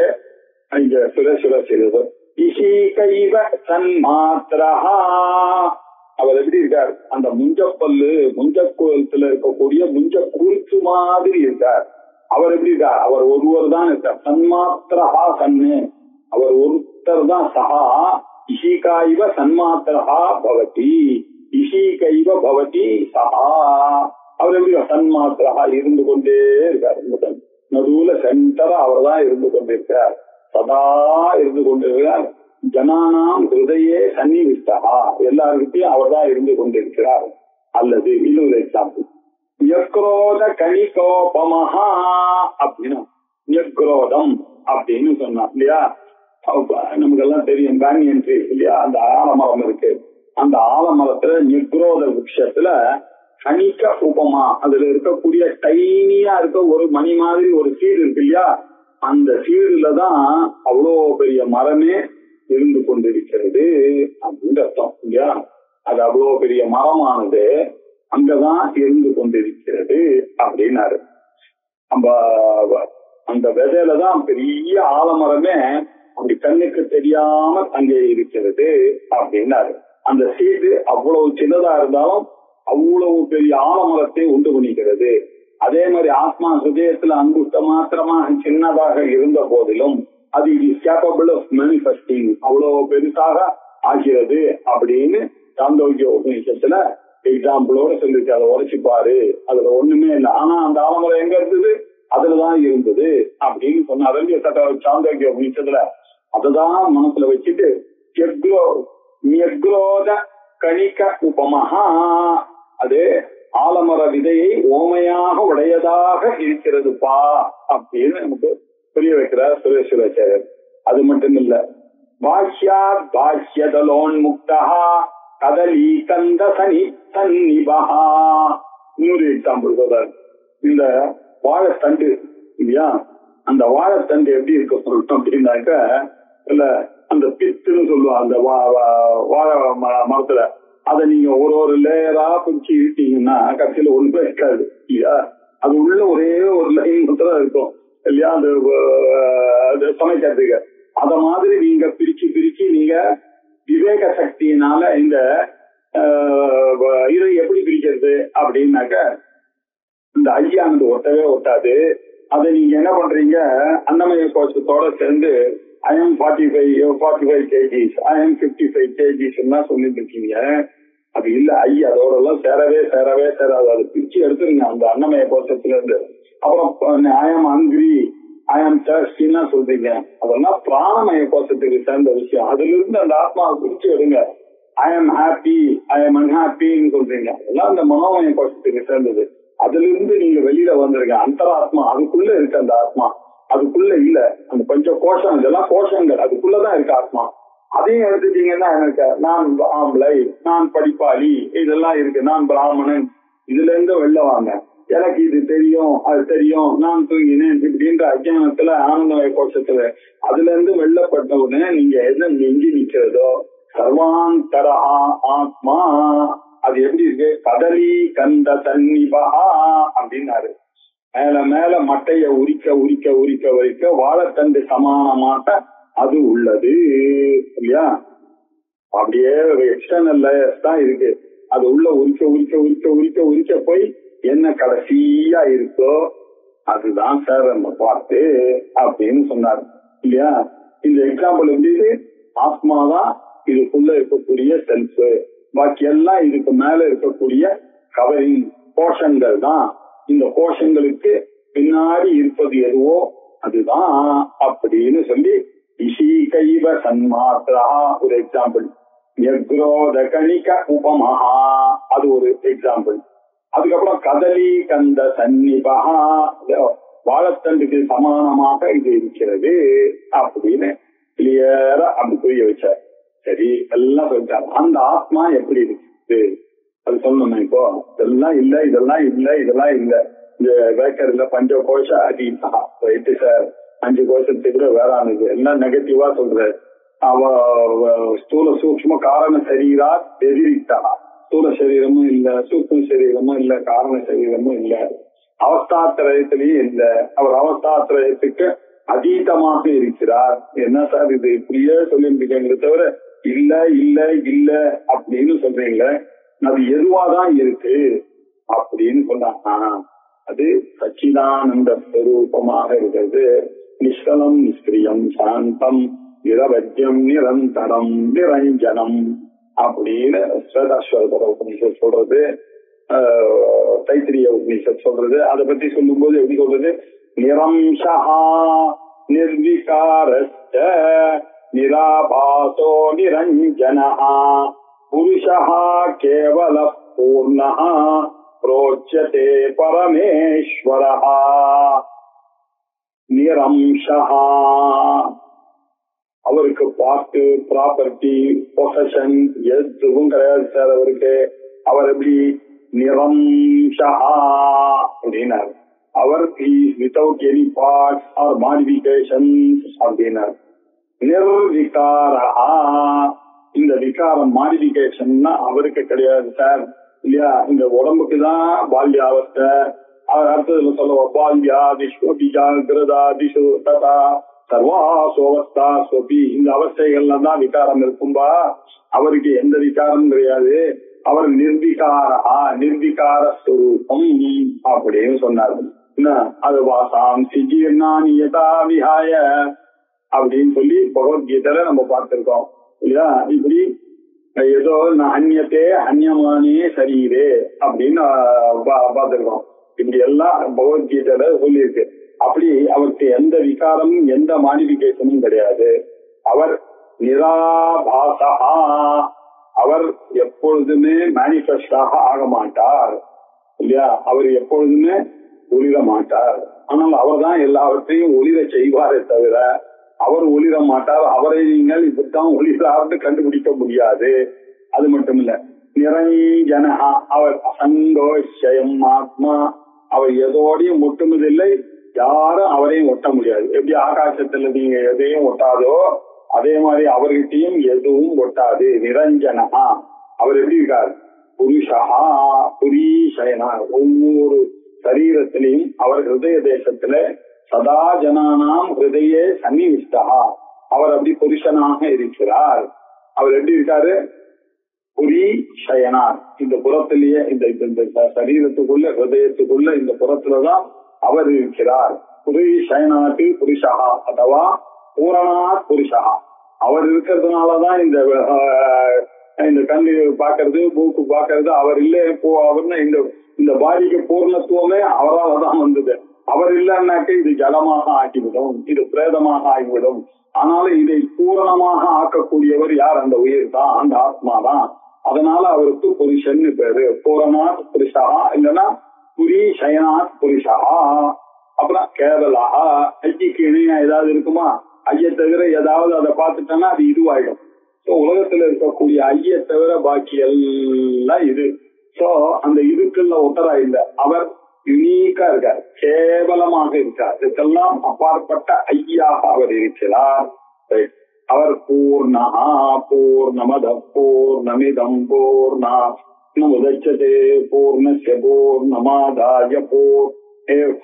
இங்க சுரசுர செய்தது. இஷிகைவ சன்மாத்ரஹா. அவர் எப்படி இருக்கார்? அந்த முஞ்சப்பல்லு முஞ்சக்கோலத்துல இருக்கக்கூடிய முஞ்ச குருத்து மாதிரி இருக்கார். அவர் எப்படி இருக்கார்? அவர் ஒருவர் தான் இருக்கார். சன்மாத்திரஹா சன்னு, அவர் ஒருத்தர் தான். சஹா இஷிகாய்வ சன்மாத்திரஹா பவதி, இஷிகைவ பவதி சஹா. அவர் எப்படி சன்மாத்திரஹா இருந்து கொண்டே இருக்கார். நடுவுல சென்டரா அவர் தான் இருந்து கொண்டிருக்கார், சதா இருந்து கொண்டிருக்கிறார். ஜனானாம் ஹிருதயே சன்னிவிஷ்டா, எல்லாருக்கிட்டையும் அவர் தான் இருந்து கொண்டிருக்கிறார். அல்லது இன்னொரு எக்ஸாம்பிள், யக்ரோத கணிகோபமஹா அப்படின்னு, யக்ரோதம் அப்படின்னு சொன்னா இல்லையா, நமக்கு எல்லாம் தெரியும் பேனியன் ட்ரீ இல்லையா, அந்த ஆலமரம் இருக்கு. அந்த ஆலமரத்துல நிக்ரோத விருட்சத்துல கணிக்க உபமா, அதுல இருக்கக்கூடிய டைனியா இருக்க ஒரு மணி மாதிரி ஒரு சீடு இருக்கு இல்லையா, அந்த சீடுலதான் அவ்வளோ பெரிய மரமே இருந்து கொண்டிருக்கிறது அப்படின்னு அர்த்தம் இல்லையா. அது அவ்வளோ பெரிய மரமானது அங்கதான் இருந்து கொண்டிருக்கிறது அப்படின்னாரு. நம்ம அந்த விதையில தான் பெரிய ஆலமரமே அப்படி கண்ணுக்கு தெரியாம அங்கே இருக்கிறது அப்படின்னாரு. அந்த சீடு அவ்வளவு சின்னதா இருந்தாலும் அவ்வளவு பெரிய ஆலமரத்தை உண்டு பண்ணிக்கிறது. அதே மாதிரி ஆத்மா ஹிருதயத்துல அங்குஷ்ட மாத்திரமாக சின்னதாக இருந்த போதிலும் அது இஸ் கேப்பபிள் ஆஃப் மேனிஃபெஸ்டிங், அவ்வளவு பெருசாக ஆகிறது அப்படின்னு சாந்தோக்கிய உபநிஷத்துல எக்ஸாம்பிளோட சொல்லிருக்கு. அதை உரைச்சு பாரு, அதுல ஒண்ணுமே இல்லை, ஆனா அந்த ஆலமரம் எங்க இருந்தது, அதுலதான் இருந்தது அப்படின்னு சொன்னாரு சாந்தோக்கிய உபநிஷத்துல. அததான் மனசுல வச்சுட்டு கணிக்க உபமஹா, அது ஆலமர விதையை ஓமையாக உடையதாக இருக்கிறதுப்பா அப்படின்னு நமக்கு புரிய வைக்கிறார் சுரேஸ்வராச்சாரியர். அது மட்டும் இல்ல, பாஷ்யாத் பாஷ்யதலோன் முக்தா கதலி கந்த சனி சன்னிபஹா, இன்னொரு எக்ஸாம்பிள் சொல்றாரு. இந்த வாழைத்தண்டு இல்லையா, அந்த வாழைத்தண்டு எப்படி இருக்கும் அப்படின்னாக்க, இல்ல அந்த பித்துன்னு சொல்லுவாங்க அந்த வாழை மரத்துல, அதை நீங்க ஒரு ஒரு லேயரா பிடிச்சி இழுத்தீங்கன்னா கடைசியில ஒண்ணுமே இருக்காது இல்லையா. அது உள்ள ஒரே ஒரு லைன் மட்டும் இருக்கும் இல்லையா, அது சமைக்கிறதுக்கு. அத மாதிரி நீங்க பிரிச்சு பிரிச்சு நீங்க விவேக சக்தியினால இந்த இதை எப்படி பிரிக்கிறது அப்படின்னாக்க, இந்த ஐயானது ஒட்டவே ஒட்டாது. அதை நீங்க என்ன பண்றீங்க, அன்னமய கோஷத்தோட சேர்ந்து I am 45 kgs, I am 55 kgs சொல்லிட்டு இருக்கீங்க. அது இல்ல, ஐ அதோட எல்லாம் சேரவே சேராது. அதை பிரிச்சு எடுத்துருங்க அந்த அன்னமய கோஷத்துல இருந்து. அப்புறம் I am hungry, I am thirsty சொல்றீங்க, அதெல்லாம் பிராணமய கோஷத்துக்கு சேர்ந்த விஷயம். அதுல இருந்து அந்த ஆத்மாவை பிரிச்சு எடுங்க. I am happy, I am unhappy சொல்றீங்க, அதெல்லாம் அந்த மனோமய கோஷத்துக்கு சேர்ந்தது. அதுல இருந்து நீங்க வெளியில வந்துருங்க. அந்தராத்மா அதுக்குள்ள இருக்கு, அந்த ஆத்மா அதுக்குள்ள இல்ல. அந்த பஞ்ச கோஷம், இதெல்லாம் கோஷங்கள், அதுக்குள்ளதான் இருக்கு ஆத்மா. அதையும் எடுத்துட்டீங்கன்னா எனக்கு நான் ஆம்பளை, நான் படிப்பாளி, இதெல்லாம் இருக்கு, நான் பிராமணன், இதுல இருந்து வெளில வாங்க. எனக்கு இது தெரியும் அது தெரியும், நான் தூங்கினேன் இப்படின்ற அஜானத்துல ஆனந்தமய கோஷத்துல அதுல இருந்து வெள்ளப்பட்ட உடனே நீங்க எது எங்கி நிக்கிறதோ சர்வாந்தர ஆத்மா, அது எப்படி இருக்கு, கடலி கந்த சன்னிபா அப்படின்னாரு. மேல மேல மட்டைய உரிக்க உரிக்க உரிக்க உரிக்க வாழைத்தண்டு சமானமாக அது உள்ளது இல்லையா. அப்படியே எக்ஸ்டர்னல் லேயர்ஸ் தான் இருக்கு. அது உள்ள உரிக்க உரிக்க உரிக்க உரிக்க உரிக்க போய் என்ன கடைசியா இருக்கோ அதுதான் சார் நம்ம பார்த்து அப்படின்னு சொன்னார் இல்லையா. இந்த எக்ஸாம்பிள் எப்படி, ஆத்மாதான் இதுக்குள்ள இருக்கக்கூடிய செல்ஃப், பாக்கி எல்லாம் இதுக்கு மேல இருக்கக்கூடிய கவரிங் கோஷங்கள் தான். இந்த கோஷங்களுக்கு பின்னாடி இருப்பது எதுவோ அதுதான் அப்படின்னு சொல்லி இஷீகைவ சன்மாத்ரா ஒரு எக்ஸாம்பிள், யக்ரோத கணிக உபமஹா அது ஒரு எக்ஸாம்பிள். அதுக்கப்புறம் கதலி கந்த சன்னிபஹா, வாழைத்தண்டுக்கு சமானமாக இது இருக்கிறது அப்படின்னு கிளியரா அப்படி புரிய வச்சார். சரி, எல்லாம் சொல்லிட்டாரு. அந்த ஆத்மா எப்படி இருக்கு அது சொல்லணுமா? இப்போ இதெல்லாம் இல்ல, இதெல்லாம் இல்ல, இதெல்லாம் இல்ல, இந்த பேக்கர்ல பஞ்ச கோஷ அதீதா ரைட்டு சார், 5 கோஷத்துக்கு கூட வேறானது எல்லாம் நெகட்டிவா சொல்ற. அவ ஸ்தூல சூக்ஷ்ம காரண சரீரா எதிரிட்டா, ஸ்தூல சரீரமும் இல்ல, சூக்ஷ்ம சரீரமும் இல்ல, காரண சரீரமும் இல்ல, அவஸ்தாத்திரயத்திலயும் இல்ல, அவர் அவஸ்தாத்திரயத்துக்கு அதீதமாக இருக்கிறார். என்ன சார் இது இப்படியே சொல்லிருக்கீங்க தவிர இல்ல இல்ல இல்ல அப்படின்னு சொல்றீங்களே, அது எதுவாதான் இருக்கு அப்படின்னு சொன்னா அது சச்சிதானந்த ஸ்வரூபமாக இருக்கிறது. நிஷ்கலம் நிஷ்கிரியம் சாந்தம் நிரவஜ்யம் நிரந்தரம் நிரஞ்சனம் அப்படின்னு ஸ்வேதாஸ்வர உபநிஷத் சொல்றது, தைத்திரிய உபநிஷத் சொல்றது. அதை பத்தி சொல்லும் போது எப்படி சொல்றது, நிரம்சா நிர்விகாரஸ்ட நிராபாசோ நிரஞ்சனஹ புருஷः கேவலः பூர்ணः ப்ரோச்யதே பரமேஸ்வரः நிரம்சஹ. அவருக்கு பார்ட்டு, ப்ராப்பர்ட்டி, பொசஷன் எதுவும் கிடையாது சார் அவருக்கு. அவர் எப்படி நிரம்சஹா அப்படின்னார். அவர் without any parts or modifications அப்படின்னார். நிர்விகாரஹா, இந்த விகாரம் மாடிஃபிகேஷன்னா அவருக்கு கிடையாது சார் இல்லையா. இந்த உடம்புக்கு தான் பால்யாவஸ்தை, அவர் அடுத்ததுல சொல்ல பால்யாதிஷு ஜாகிரதாதிஷு ததா சர்வாசோவஸ்தா சோபி, இந்த அவஸ்தைகள்ல தான் விகாரம் இருக்கும்பா. அவருக்கு எந்த விகாரம் கிடையாது. அவர் நிர்விகாரா, நிர்விகார ஸ்வரூபம் அப்படின்னு சொன்னார். அது வாசாம் சிஜீர்ணானியதா விஹாய அப்படின்னு சொல்லி பகவத்கீதையில நம்ம பார்த்திருக்கோம் இல்லையா. இப்படி ஏதோ அந்நியத்தே அந்நியமானே சரீரே அப்படின்னு பார்த்திருக்கோம். இப்படி எல்லாம் பகவத்கீதையில சொல்லியிருக்கு. அப்படி அவருக்கு எந்த விகாரமும் எந்த மாடிஃபிகேஷனும் கிடையாது. அவர் நிராபாசா, அவர் எப்பொழுதுமே மேனிஃபெஸ்டாக ஆக மாட்டார் இல்லையா. அவர் எப்பொழுதுமே ஒளிர மாட்டார். ஆனால் அவர் தான் எல்லாவற்றையும் ஒளிர செய்வாரே தவிர அவர் ஒளிர மாட்டார். அவரை நீங்கள் இப்படித்தான் ஒளிரார்னு கண்டுபிடிக்க முடியாது. அது மட்டும் இல்ல, நிரஞ்சனஹா, அவர் அசங்கோஷயம் ஆத்மா, அவர் எதோடையும் ஒட்டுவதில்லை, யாரும் அவரையும் ஒட்ட முடியாது. எப்படி ஆகாசத்துல நீங்க எதையும் ஒட்டாதோ அதே மாதிரி அவர்கிட்டையும் எதுவும் ஒட்டாது. நிரஞ்சனஹா, அவர் எப்படி இருக்கார்? புருஷா புரீஷயனா, ஒவ்வொரு சரீரத்திலையும் அவர் ஹிருதய தேசத்துல சதா ஜனானாம் ஹிருதயே சன்னிவிஷ்டா, அவர் அப்படி புருஷனாக இருக்கிறார். அவர் எப்படி இருக்காரு? புரீஷயனார், இந்த புறத்திலேயே இந்த சரீரத்துக்குள்ள ஹிருதயத்துக்குள்ள இந்த புறத்துலதான் அவர் இருக்கிறார். புரீஷயனாத்து புருஷா அதுவா பூரணாத் புருஷா, அவர் இருக்கிறதுனாலதான் இந்த கண்ணு பாக்குறது, மூக்கு பாக்குறது அவர் இல்ல. அவர்னா இந்த பாடிக்கு பூர்ணத்துவமே அவரால் தான் வந்தது. அவர் இல்லைன்னாக்க இது ஜலமாக ஆக்கிவிடும், இது பிரேதமாக ஆகிவிடும். ஆனாலும் இதை பூரணமாக ஆக்கக்கூடியவர் யார்? அந்த உயிர் தான், அந்த ஆத்மா தான். அதனால அவருக்கு புருஷன் பேரு. பூரணாத் புருஷா இல்லைன்னா புரீஷயனாத் புருஷா. அப்புறம் கேவலா, ஐக்கிக்கு இணையா ஏதாவது இருக்குமா? ஐய தவிர ஏதாவது அதை பார்த்துட்டோன்னா அது இதுவாயிடும். சோ உலகத்துல இருக்கக்கூடிய ஐய தவிர பாக்கி எல்லாம் இது. சோ அந்த இதுக்குள்ள ஒத்தரா இல்ல, அவர் யுனீக்கா இருக்கார், கேவலமாக இருக்கார். இதுக்கெல்லாம் அப்பாற்பட்ட ஐயாக அவர் இருக்கிறார். அவர் பூர்ணா பூர்ணமத பூர்ணமிதம் பூர்ணா முதச்சதே பூர்ணஸ்ய பூர்ணமாதாய பூர்ணமேவாவசிஷ்யதே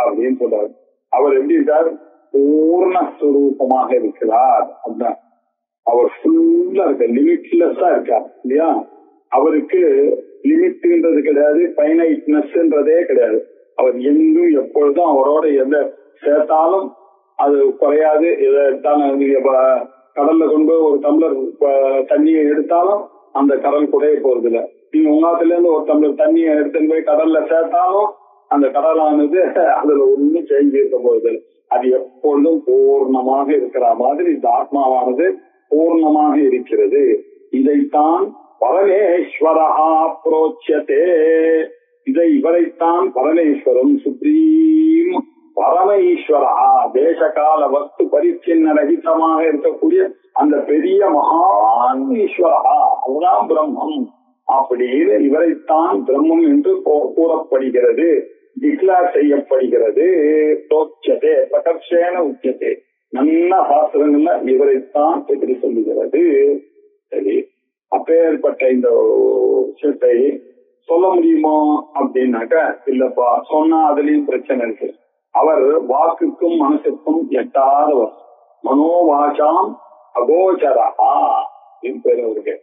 அப்படின்னு சொல்றாரு. அவர் எப்படி இருக்கார்? பூர்ணஸ்வரூபமாக இருக்கிறார். அதுதான் அவர் ஃபுல்லா இருக்க, லிமிட்லெஸ்ஸா இருக்கார் இல்லையா. அவருக்கு லிமிட்ன்றது கிடையாது, ஃபைனைட்னஸ்ன்றதே கிடையாது. அவர் எங்கும் எப்பொழுதும் அவரோட எந்த சேர்த்தாலும் அது குறையாது. எதை எடுத்தாலும் கடல்ல கொண்டு ஒரு டம்ளர் தண்ணியை எடுத்தாலும் அந்த கடல் குறைய போறது இல்லை. நீங்க உங்காத்துல இருந்து ஒரு டம்ளர் தண்ணியை எடுத்துன்னு போய் கடல்ல சேர்த்தாலும் அந்த கடலானது அதுல ஒண்ணும் சேஞ்ச் இருக்க போகுது. அது எப்பொழுதும் பூர்ணமாக இருக்கிற மாதிரி இந்த ஆத்மாவானது பூர்ணமாக இருக்கிறது. இதைத்தான் பரமேஸ்வரஹா புரோச்யதே, இவரைத்தான் பரமேஸ்வரம் சுப்ரீம் பரமேஸ்வரஹா தேசகால வஸ்து பரிச்சின்ன ரகிதமாக இருக்கக்கூடிய அந்த பெரிய மகான் ஈஸ்வரஹா, அதுதான் பிரம்மம் அப்படின்னு இவரைத்தான் பிரம்மம் என்று கூறப்படுகிறது, டிக்ளேர் செய்யப்படுகிறது. புரோச்யதே பிரகர்ஷேன உச்சதே, நல்ல சாஸ்திரங்கள்ல இவரைத்தான் எப்படி சொல்லுகிறது. சரி, அப்பேற்பட்ட இந்த விஷயத்தை சொல்ல முடியுமோ அப்படின்னாக்க இல்லப்பா, சொன்னா அதுலயும் பிரச்சனை இருக்கு. அவர் வாக்குக்கும் மனசுக்கும் எட்டாதவர், மனோவாசாம் அகோச்சரஹா அப்படின்னு பேரு இருக்கு.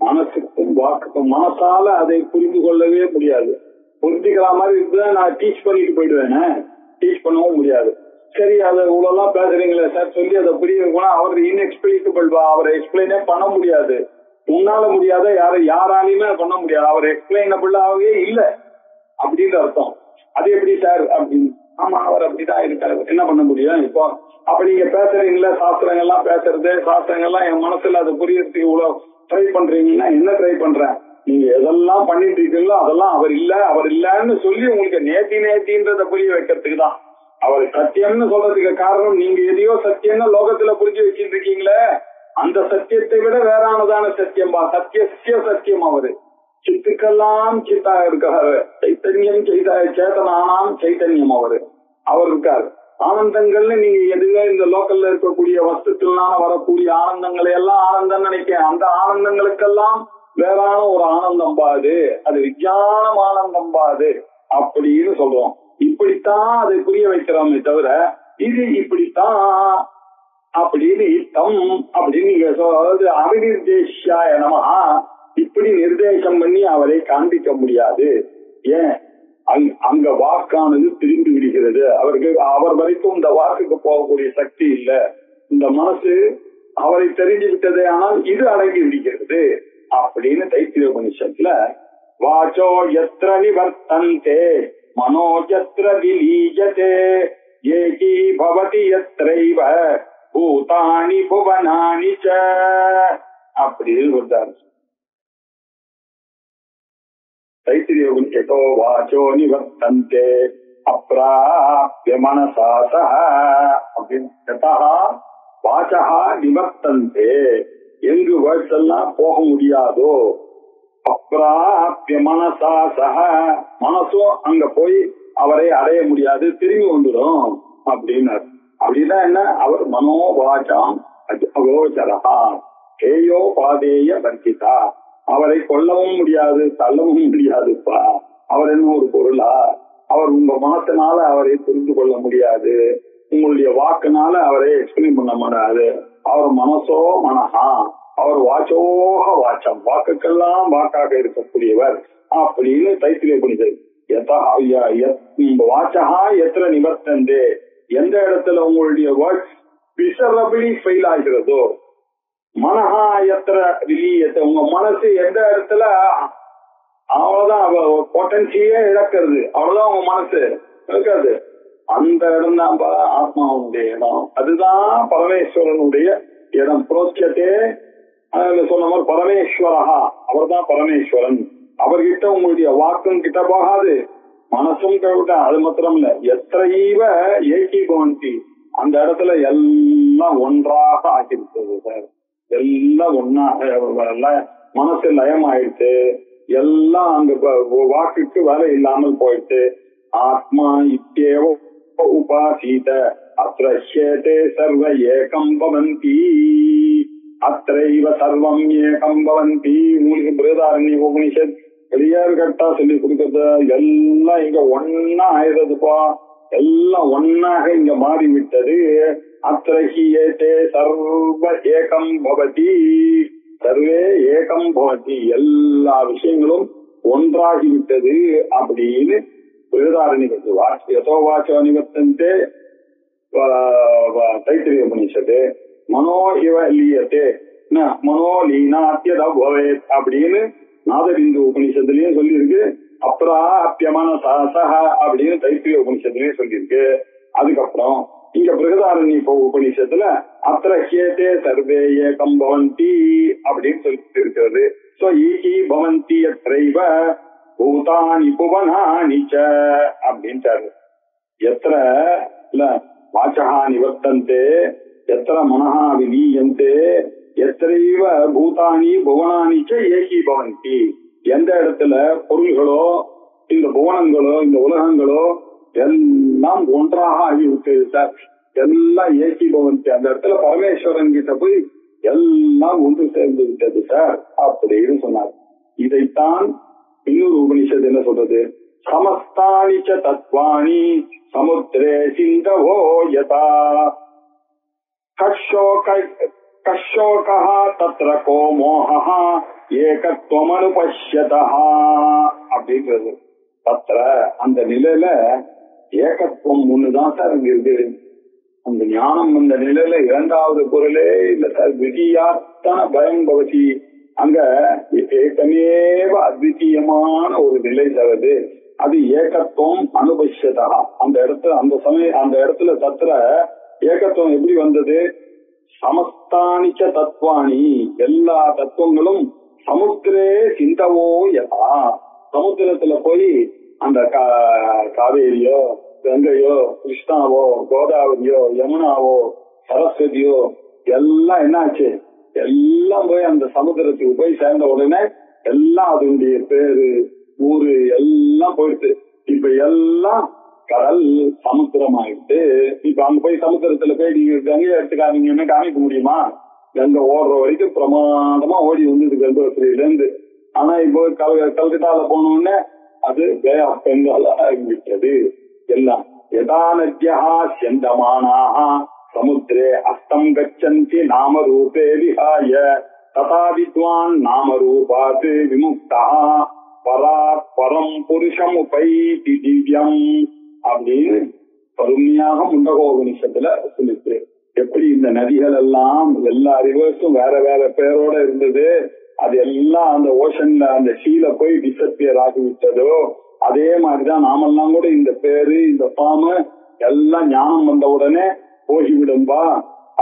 மனசுக்கும் வாக்குக்கும், மனசால அதை புரிந்து கொள்ளவே முடியாது. புரிஞ்சுக்கிற மாதிரி இருக்குதான் நான் டீச் பண்ணிட்டு போயிடுவேன்னு, டீச் பண்ணவும் முடியாது. சரி, அதை இவ்வளவு பேசுறீங்களே சார் சொல்லி அதை புரிய போனா அவர் இன்எக்ஸ்பிளிக்கபிள், அவரை எக்ஸ்பிளைனே பண்ண முடியாது. உன்னால முடியாத யாராலையுமே பண்ண முடியாது. அவர் எக்ஸ்பிளைனபிளாவே இல்லை அப்படின்ற அர்த்தம். அது எப்படி சார் அப்படின்னு ஆமா அவர் அப்படிதான் இருக்காரு, என்ன பண்ண முடியும் இப்போ. அப்ப நீங்க பேசுறீங்களா சாஸ்திரங்கள்லாம் பேசுறது, சாஸ்திரங்கள்லாம் என் மனசுல அது புரியறதுக்கு இவ்வளவு ட்ரை பண்றீங்கன்னா என்ன ட்ரை பண்றேன்? நீங்க எதெல்லாம் பண்ணிட்டு இருக்கீங்களோ அதெல்லாம் அவர் இல்லன்னு சொல்லி உங்களுக்கு நேத்தின்றத புரிய வைக்கிறதுக்கு தான். அவர் சத்தியம்னு சொல்றதுக்கு காரணம் நீங்க எதையோ சத்தியம்னு லோகத்துல புரிஞ்சு வச்சுட்டு இருக்கீங்களே, அந்த சத்தியத்தை விட வேறானதான சத்தியம் சத்திய சத்தியம். அவரு சித்துக்கெல்லாம் சித்தா இருக்காரு, சைத்தன்யம் சேதனானாம் சைத்தன்யம் அவர் இருக்காரு. ஆனந்தங்கள்னு நீங்க எதுவே இந்த லோக்கல்ல இருக்கக்கூடிய வஸ்துக்கள்னால வரக்கூடிய ஆனந்தங்களை எல்லாம் ஆனந்தம் நினைக்கிறேன். அந்த ஆனந்தங்களுக்கெல்லாம் வேறான ஒரு ஆனந்தம் பாது, அது விஞ்ஞானம் ஆனந்தம் பாது அப்படின்னு சொல்றோம். இப்படித்தான் அதை புரிய வைக்கிறோமே தவிர இது இப்படித்தான் அப்படின்னு இத்தம் அப்படின்னு நீங்க சொல்றது அவிநிர்தேஷ்யாய நமஹா இப்படி நிர்தேசம் பண்ணி அவரை காண்பிக்க முடியாது. ஏன்? அங்க வாக்கானது திரும்பி விடுகிறது. அவர் வரைக்கும் இந்த வாக்குக்கு போகக்கூடிய சக்தி இல்ல. இந்த மனசு அவரை தெரிஞ்சு விட்டதே, ஆனால் இது அடங்கி விடுகிறது அப்படின்னு தைத்திரிய உபனிஷத்துல வாச்சோ யத்ர நிவர்த்தந்தே மனோ யத்ர விலீயதே ஏகி பவதி யத்ரைவ பூதானி புவனானி ச அப்படின்னு சொல்றாரு. தைத்திரிய உபனிஷத்தோ வாச்சோ நிவர்த்தந்தே அப்ராப்ய மனசா சஹ அப்படின்னு யதா வாசா நிவர்த்தந்தே எங்கு வேர்ட்ஸ் எல்லாம் போக முடியாதோ அப்ராப்ய மனசா சஹ மனசும் அங்க போய் அவரை அடைய முடியாது, திரும்பி வந்துடும் அப்படின்னாரு. அப்படின்னா என்ன? அவர் மனோவாச்சாம் அகோச்சரஹா ஹேயோ பாதேய வர்த்திதா, அவரை கொல்லவும் முடியாது தள்ளவும் முடியாதுப்பா. அவர் என்ன ஒரு பொருளா? அவர் உங்க மனத்தினால அவரை புரிந்து கொள்ள முடியாது, உங்களுடைய வாக்குனால அவரை எக்ஸ்பிளைன் பண்ண முடியாது. அவர் மனசோ மனஹா, அவர் வாச்சோக வாச்சம், வாக்குக்கெல்லாம் வாக்காக இருக்கக்கூடியவர் அப்படின்னு தைத்திரிய உபனிஷத். வாச்சகா எத்தனை நிவர்த்தந்தே, எந்த இடத்துல உங்களுடைய வேர்ட்ஸ் விசரபிளி ஃபெயில் ஆகிறதோ, மனஹா எத்திர விலீயத்தை, உங்க மனசு எந்த இடத்துல அவ்வளவுதான் பொட்டன்சியே இழக்கிறது, அவ்வளவுதான் உங்க மனசு இருக்காது, அந்த இடம் தான் ஆத்மாவுடைய இடம். அதுதான் பரமேஸ்வரனுடைய இடம். புரோச்சத்தே சொன்ன மாதிரி பரமேஸ்வரஹா, அவர் தான் பரமேஸ்வரன். அவர்கிட்ட உங்களுடைய வாக்கும் கிட்ட போகாது, மனசும் கிட்ட. அது மாத்திரம் இல்ல, எத்தைவ ஏகி பவந்தி, அந்த இடத்துல எல்லாம் ஒன்றாக ஆக்கிருக்கிறது சார். எல்லாம் ஒன்னா மனசு லயம் ஆயிடுச்சு, எல்லாம் அங்க வாக்குக்கு வேலை இல்லாமல் போயிடுச்சு. ஆத்மா இத்தேவ உபாசீத அத்ரஹ்யதே சர்வ ஏகம் பவந்தி அத்ரைவ சர்வம் ஏகம் பவந்தி. உங்களுக்கு பிருஹதாரண்ய உபனிஷத் கிளியர் கட்டா சொல்லி கொடுக்கறது. எல்லாம் இங்க ஒன்னா ஆயிடுறதுப்பா, எல்லாம் ஒன்னாக இங்க மாறிவிட்டது. அத்ரஹ்யதே சர்வ ஏகம் பவதி, சர்வே ஏகம் பவதி, எல்லா விஷயங்களும் ஒன்றாகிவிட்டது அப்படின்னு பிருஹதாரண்யக்கு யதோ வாச்சோ நிவர்த்தந்தே தைத்திரிய உபனிஷத்து. மனோ இவ லீயத்தே மனோ லீனாத்யத பவேத் அப்படின்னு நாதபிந்து உபனிஷத்துலயும் சொல்லியிருக்கு. அப்ராப்யமான சாசக அப்படின்னு தைத்திரிய உபனிஷத்துலயும் சொல்லியிருக்கு. அதுக்கப்புறம் இங்க பிருஹதாரண்ய உபனிஷத்துல அத்ரஹ்யதே சர்வே ஏகம் பவந்தி அப்படின்னு சொல்லிட்டு இருக்கிறது. சோ ஈகி பவந்தி யத்ரைவ பூதானி புவனானி ச அப்படின்ட்டாரு. எத்திர இல்ல வாச்சகா நிவர்த்தந்தே எத்திர மனஹா விலீயந்தே எத்திரைவ பூதானி புவனானி ச ஏகி பவந்தி, எந்த இடத்துல பொருள்களோ இந்த புவனங்களோ இந்த உலகங்களோ எல்லாம் ஒன்றாக ஆகிவிட்டது சார், எல்லாம் ஏகி பவந்தி, அந்த இடத்துல பரமேஸ்வரன் கிட்ட போய் எல்லாம் ஒன்று சேர்ந்து விட்டது சார் அப்படின்னு சொன்னார். இதைத்தான் இன்னொரு உபனிஷத்து என்ன சொல்றது? சமஸ்தானி ச தத்வானி சமுத்திரே சிந்தவோ யதா கஷோகா தத்ர கோ மோஹா ஏகத்வமனுபஷ்யதா அப்படின்றது. தத்ர அந்த நிலையில ஏகத்துவம் ஒண்ணுதான் சார் அங்க இருக்கு. அந்த ஞானம் அந்த நிலையில இரண்டாவது பொருளே இல்ல சார். விதியாத்தான பயம் பவதி, அங்க ஏகமேவ அத்விதீயமான ஒரு நிலை தருது. அது ஏகத்துவம் அனுபஷ்யதா. அந்த இடத்துல தத்துற ஏகத்துவம் எப்படி வந்தது? சமஸ்தானிச்ச தத்துவாணி, எல்லா தத்துவங்களும் சமுத்திரே சிந்தவோ யதா. சமுத்திரத்துல போய் அந்த காவேரியோ கங்கையோ கிருஷ்ணாவோ கோதாவரியோ யமுனாவோ சரஸ்வதியோ எல்லாம் என்னாச்சு? எல்லாம் போய் அந்த சமுத்திரத்துக்கு போய் சேர்ந்த உடனே எல்லாம் அதனுடைய பேரு ஊரு எல்லாம் போயிடுது. இப்ப எல்லாம் கடல் சமுத்திரம் ஆயிடுது. இப்ப அங்க போய் சமுத்திரத்துல போய் நீங்க கங்கையை எடுத்துக்காதீங்கன்னு காமிக்க முடியுமா? கங்கை ஓடுற வரைக்கும் பிரமாதமா ஓடி வந்தது கர்ப்பத்தில இருந்து. ஆனா இப்போ கல்கட்டால போனோடனே அது பே ஆஃப் பெங்கால் ஆகிவிட்டது. எல்லாம் யதா நத்யா செந்தமானாக சமுத்திரே அஸ்தம் கச்சந்தி நாம ரூபே விஹாய ததா வித்வான் நாம ரூபாத் விமுக்தா பராத் பரம் புருஷம் உபைதி திவ்யம் அப்படின்னு கருமையாக முண்டகோபனிஷத்துல சொல்லிட்டு, எப்படி இந்த நதிகள் எல்லாம் எல்லா ரிவர்ஸும் வேற வேற பேரோட இருந்தது, அது எல்லாம் அந்த ஓஷன்ல அந்த சீல போய் டிசப்பியர் ஆகிவிட்டதோ, அதே மாதிரிதான் நாமெல்லாம் கூட இந்த பேரு இந்த ஃபார்ம் எல்லாம் ஞானம் வந்த உடனே போகிவிடும்பா.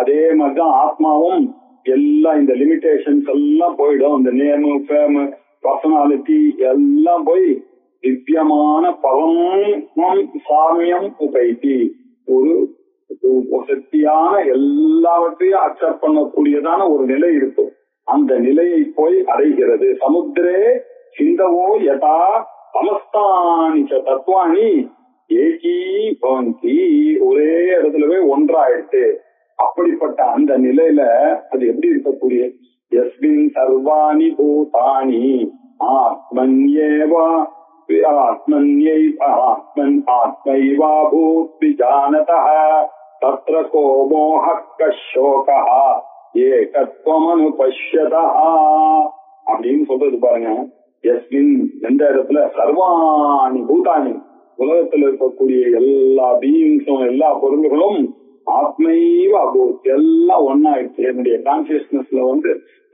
அதே மாதிரிதான் ஆத்மாவும் எல்லாம் இந்த லிமிடேஷன்ஸ் எல்லாம் போயிடும். இந்த நேமு ஃபேமு பர்சனாலிட்டி எல்லாம் போய் திவ்யமான பரமம் சாமியம் உபைத்தி, ஒரு சக்தியான எல்லாவற்றையும் அக்செப்ட் பண்ணக்கூடியதான ஒரு நிலை இருக்கும். அந்த நிலையை போய் அடைகிறது. சமுத்திரே சிந்தவோ யதா சமஸ்தானி தத்துவாணி ஏகீ பவந்தி, ஒரே இடத்துல போய் ஒன்றாயிட்டு. அப்படிப்பட்ட அந்த நிலையில அது எப்படி இருக்கக்கூடிய யஸ்மின் சர்வாணி பூதானி ஆத்மன்யேவா ஆத்மைவா பூத்வி ஜானதஹ தத்ர கோ மோஹः கஷோகः ஏகத்வம் அனுபஷ்யதஹ அப்படின்னு சொல்றது பாருங்க. யஸ்மின் எந்த இடத்துல சர்வாணி பூதானி, உலகத்துல இருக்கக்கூடிய எல்லா பீயிங்ஸும் எல்லா பொருள்களும் ஆத்மைவ அபூத் எல்லாம் ஒன்னாயிடுச்சு. என்னுடைய கான்சியஸ்னஸ்ல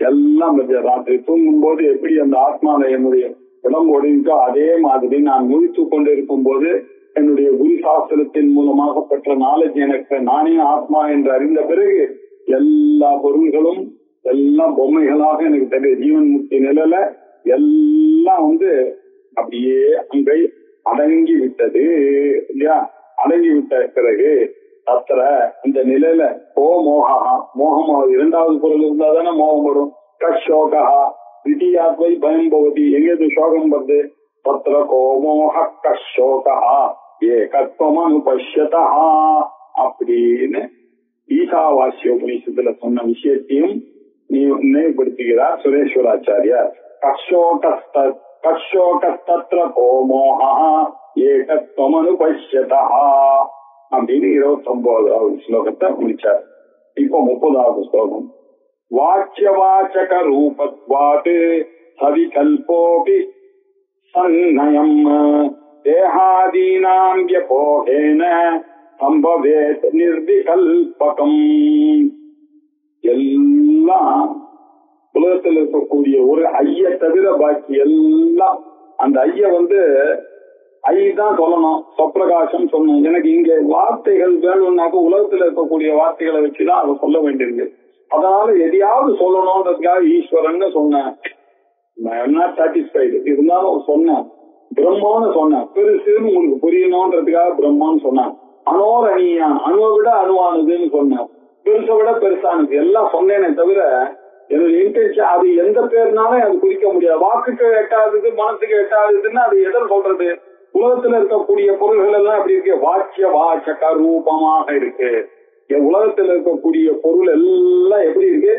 எல்லாம் ராத்திரி தூங்கும் போது எப்படி அந்த ஆத்மால என்னுடைய உடம்பு ஒடுங்கோ அதே மாதிரி நான் முழித்து கொண்டு இருக்கும் போது என்னுடைய குரு சாஸ்திரத்தின் மூலமாக பெற்ற நாலேஜ் எனக்கு நானே ஆத்மா என்று அறிந்த பிறகு எல்லா பொருள்களும் எல்லாம் பொம்மைகளாக எனக்கு தெரிய ஜீவன் முக்தி நிலையில எல்லாம் அப்படியே அங்கை அடங்கி விட்டது இல்லையா? அடங்கி விட்ட பிறகு தத்திர இந்த நிலையில கோ மோகா, மோகம் இரண்டாவது பொருள் இருந்தா தானே மோகம் வரும். கஷோகா திட்டியாத்வை பயம் பவதி, எங்கேது சோகம் வருது? தத்திர கோ மோக கஷோகா ஏகத்வம் அனுபஷ்யதா அப்படின்னு ஈசாவாஸ்யோபனிஷத்துல சொன்ன விஷயத்தையும் நினைவுபடுத்துகிறார் சுரேஸ்வராச்சாரியார். கஷோகஸ்தத்ர கோ மோகா ஏகத்வம் அனுபஷ்யதா அப்படின்னு 29வது ஸ்லோகத்தை முடிச்சார். இப்போ 30வது ஸ்லோகம். வாச்சியவாச்சக ரூபத்வாத் சவிகல்போபி சன்னயம் தேஹாதீனாம் வ்யபோகேன சம்பவேத் நிர்விகல்பகம். எல்லாம் உலகத்தில் இருக்கக்கூடிய ஒரு ஐய தவிர பாக்கி எல்லாம் அந்த ஐய ஐதான் சொல்லணும். சொப்பிரகாசம் சொல்லணும். எனக்கு இங்க வார்த்தைகள் வேணும்னாக்க உலகத்துல இருக்கக்கூடிய வார்த்தைகளை வச்சுதான் அதை சொல்ல வேண்டியிருக்கு. அதனால எதையாவது சொல்லணும்ன்றதுக்காக ஈஸ்வரன் சொன்னேன். சாட்டிஸ்பைடு இருந்தாலும் சொன்னேன். பிரம்மான்னு சொன்னேன். பெருசுன்னு உங்களுக்கு புரியணும்ன்றதுக்காக பிரம்மான்னு சொன்னேன். அனோரணியான், அணுவை விட அணுவானதுன்னு சொன்னேன். பெருசை விட பெருசானது எல்லாம் சொன்னேனே தவிர என்னுடைய இன்டென்ஷன் அது எந்த பேர்னாலும் அது குறிக்க முடியாது. வாக்குக்கு எட்டாதது மனசுக்கு எட்டாததுன்னு அது எதில் சொல்றது? உலகத்துல இருக்கக்கூடிய பொருள்கள் எல்லாம் எப்படி இருக்கு? வாக்கிய வாச்சக ரூபமாக இருக்கு. உலகத்துல இருக்கக்கூடிய பொருள் எல்லாம் எப்படி இருக்கு?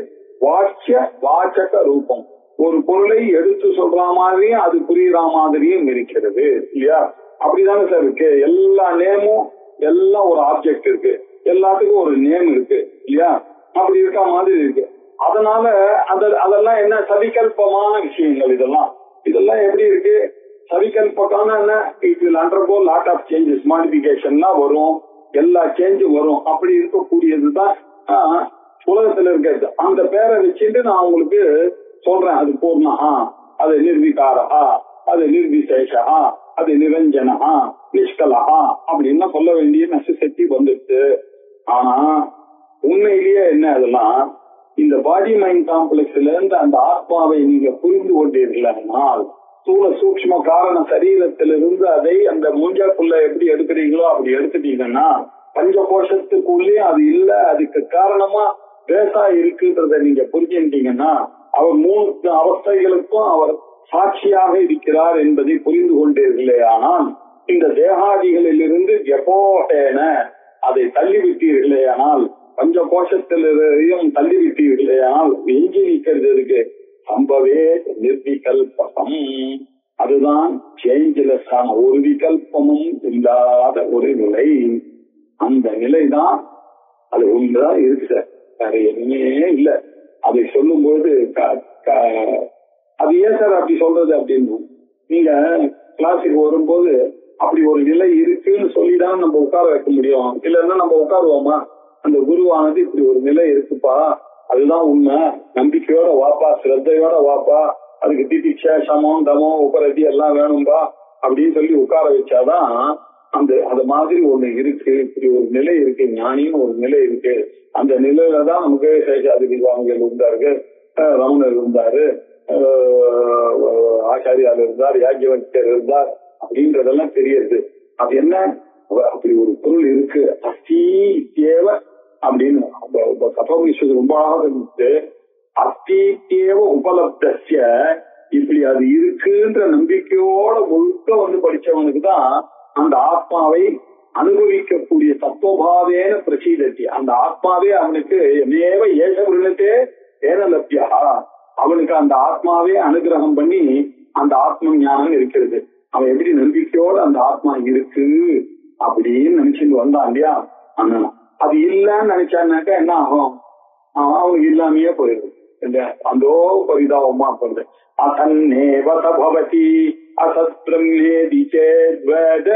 வாக்கிய வாச்சக ரூபம். ஒரு பொருளை எடுத்து சொல்ற மாதிரியும் அது புரியுற மாதிரியும் இருக்கிறது இல்லையா? அப்படிதானே சார் இருக்கு. எல்லா நேமும் எல்லாம் ஒரு ஆப்ஜெக்ட் இருக்கு, எல்லாத்துக்கும் ஒரு நேம் இருக்கு இல்லையா? அப்படி இருக்க மாதிரி இருக்கு. அதனால அதெல்லாம் என்ன சவிகல்பமான விஷயங்கள். இதெல்லாம் எப்படி இருக்கு? சவிகல்பக்கான என்ன? It will undergo lot of changes, மாடிபிகேஷன்லாம் வரும், எல்லா சேஞ்சும் வரும். அப்படி இருக்கக்கூடியதுதான் உலகத்துல இருக்கிறது. அந்த பேரை வச்சுட்டு நான் உங்களுக்கு சொல்றேன். அது பூர்ணா, அது நிர்விகாரா, அது நிர்விசேஷா, அது நிரஞ்சனா நிஷ்கலா அப்படின்னு சொல்ல வேண்டிய நெசசிட்டி வந்துட்டு. ஆனா உண்மையிலேயே என்ன, அதெல்லாம் இந்த பாடி மைண்ட் காம்ப்ளெக்ஸ்ல இருந்து அந்த ஆத்மாவை நீங்க புரிந்து கொண்டீர்களானால் ஸ்தூல சூக்ஷ்ம காரண சரீரத்திலிருந்து அதை அந்த மூஞ்சாக்குள்ள எப்படி எடுக்கிறீங்களோ அப்படி எடுத்துட்டீங்கன்னா பஞ்ச கோஷத்துக்குள்ளே அது இல்ல, அதுக்கு காரணமா பேசா இருக்குன்றத நீங்க புரிஞ்சுட்டீங்கன்னா அவர் 3 அவஸ்தைகளுக்கும் அவர் சாட்சியாக இருக்கிறார் என்பதை புரிந்து கொண்டீர்களே. ஆனால் இந்த தேகாதிகளிலிருந்து எப்போன அதை தள்ளிவிட்டீர்களே, ஆனால் பஞ்ச கோஷத்திலையும் தள்ளிவிட்டீர்களே, ஆனால் எஞ்சி நிற்கிறது இருக்கு சம்பவே நிர்விகல்பம். அதுதான் சேஞ்ச்லெஸ் ஆன ஒரு விகல்பமும் இல்லாத ஒரு நிலை. அந்த நிலைதான் அது ஒன்றுதான் இருக்கு சார், வேற எதுவுமே இல்லை. அதை சொல்லும்போது அது ஏன் சார் அப்படி சொல்றது அப்படின்னு நீங்க கிளாஸுக்கு வரும்போது அப்படி ஒரு நிலை இருக்குன்னு சொல்லிதான் நம்ம உட்கார வைக்க முடியும். இல்லைன்னா நம்ம உட்காருவோமா? அந்த குருவானது இப்படி ஒரு நிலை இருக்குப்பா, அதுதான் உண்மை, நம்பிக்கையோட வாப்பா, சிரத்தையோட வாப்பா, அதுக்கு திதிக்ஷா சமம் தமம் உபரதி எல்லாம் வேணும்பா அப்படின்னு சொல்லி உட்கார வச்சாதான் அந்த அது மாதிரி ஒண்ணு இருக்கு, இப்படி ஒரு நிலை இருக்கு, ஞானின்னு ஒரு நிலை இருக்கு. அந்த நிலையில தான் நமக்கு சேஷாதிபதி சுவாமிகள் இருந்தாரு, ரமணர் இருந்தாரு, ஆச்சாரியால் இருந்தார், யாஜ்ஞவல்யர் இருந்தார் அப்படின்றதெல்லாம் தெரியுது. அது என்ன, அப்படி ஒரு பொருள் இருக்கு, அஸ்தி தேவ அப்படின்னு கபோபனிஷத்து ரொம்ப அழகாக இருந்துச்சு. அஸ்தி தேவ உபலப்தஸ்ய, இப்படி அது இருக்குன்ற நம்பிக்கையோட முழுக்க படிச்சவனுக்கு தான் அந்த ஆத்மாவை அனுபவிக்கக்கூடிய தத்துவபாவேன பிரசீதத்தி. அந்த ஆத்மாவே அவனுக்கு நேவ ஏசவிருணத்தே ஏனலப்யா, அவனுக்கு அந்த ஆத்மாவே அனுகிரகம் பண்ணி அந்த ஆத்ம ஞானம் இருக்கிறது. அவன் எப்படி நம்பிக்கையோட அந்த ஆத்மா இருக்கு அப்படின்னு நினைச்சுட்டு வந்தான் இல்லையா, அண்ணன் அது இல்லன்னு நினைச்சான்னாக்கா என்ன ஆகும், அவனுக்கு இல்லாமையே போயிடுது. அந்தோ பரிதாபமா போறது. அசன்னேவத பவதி அசத் பிரம்மேதி சேத்வேத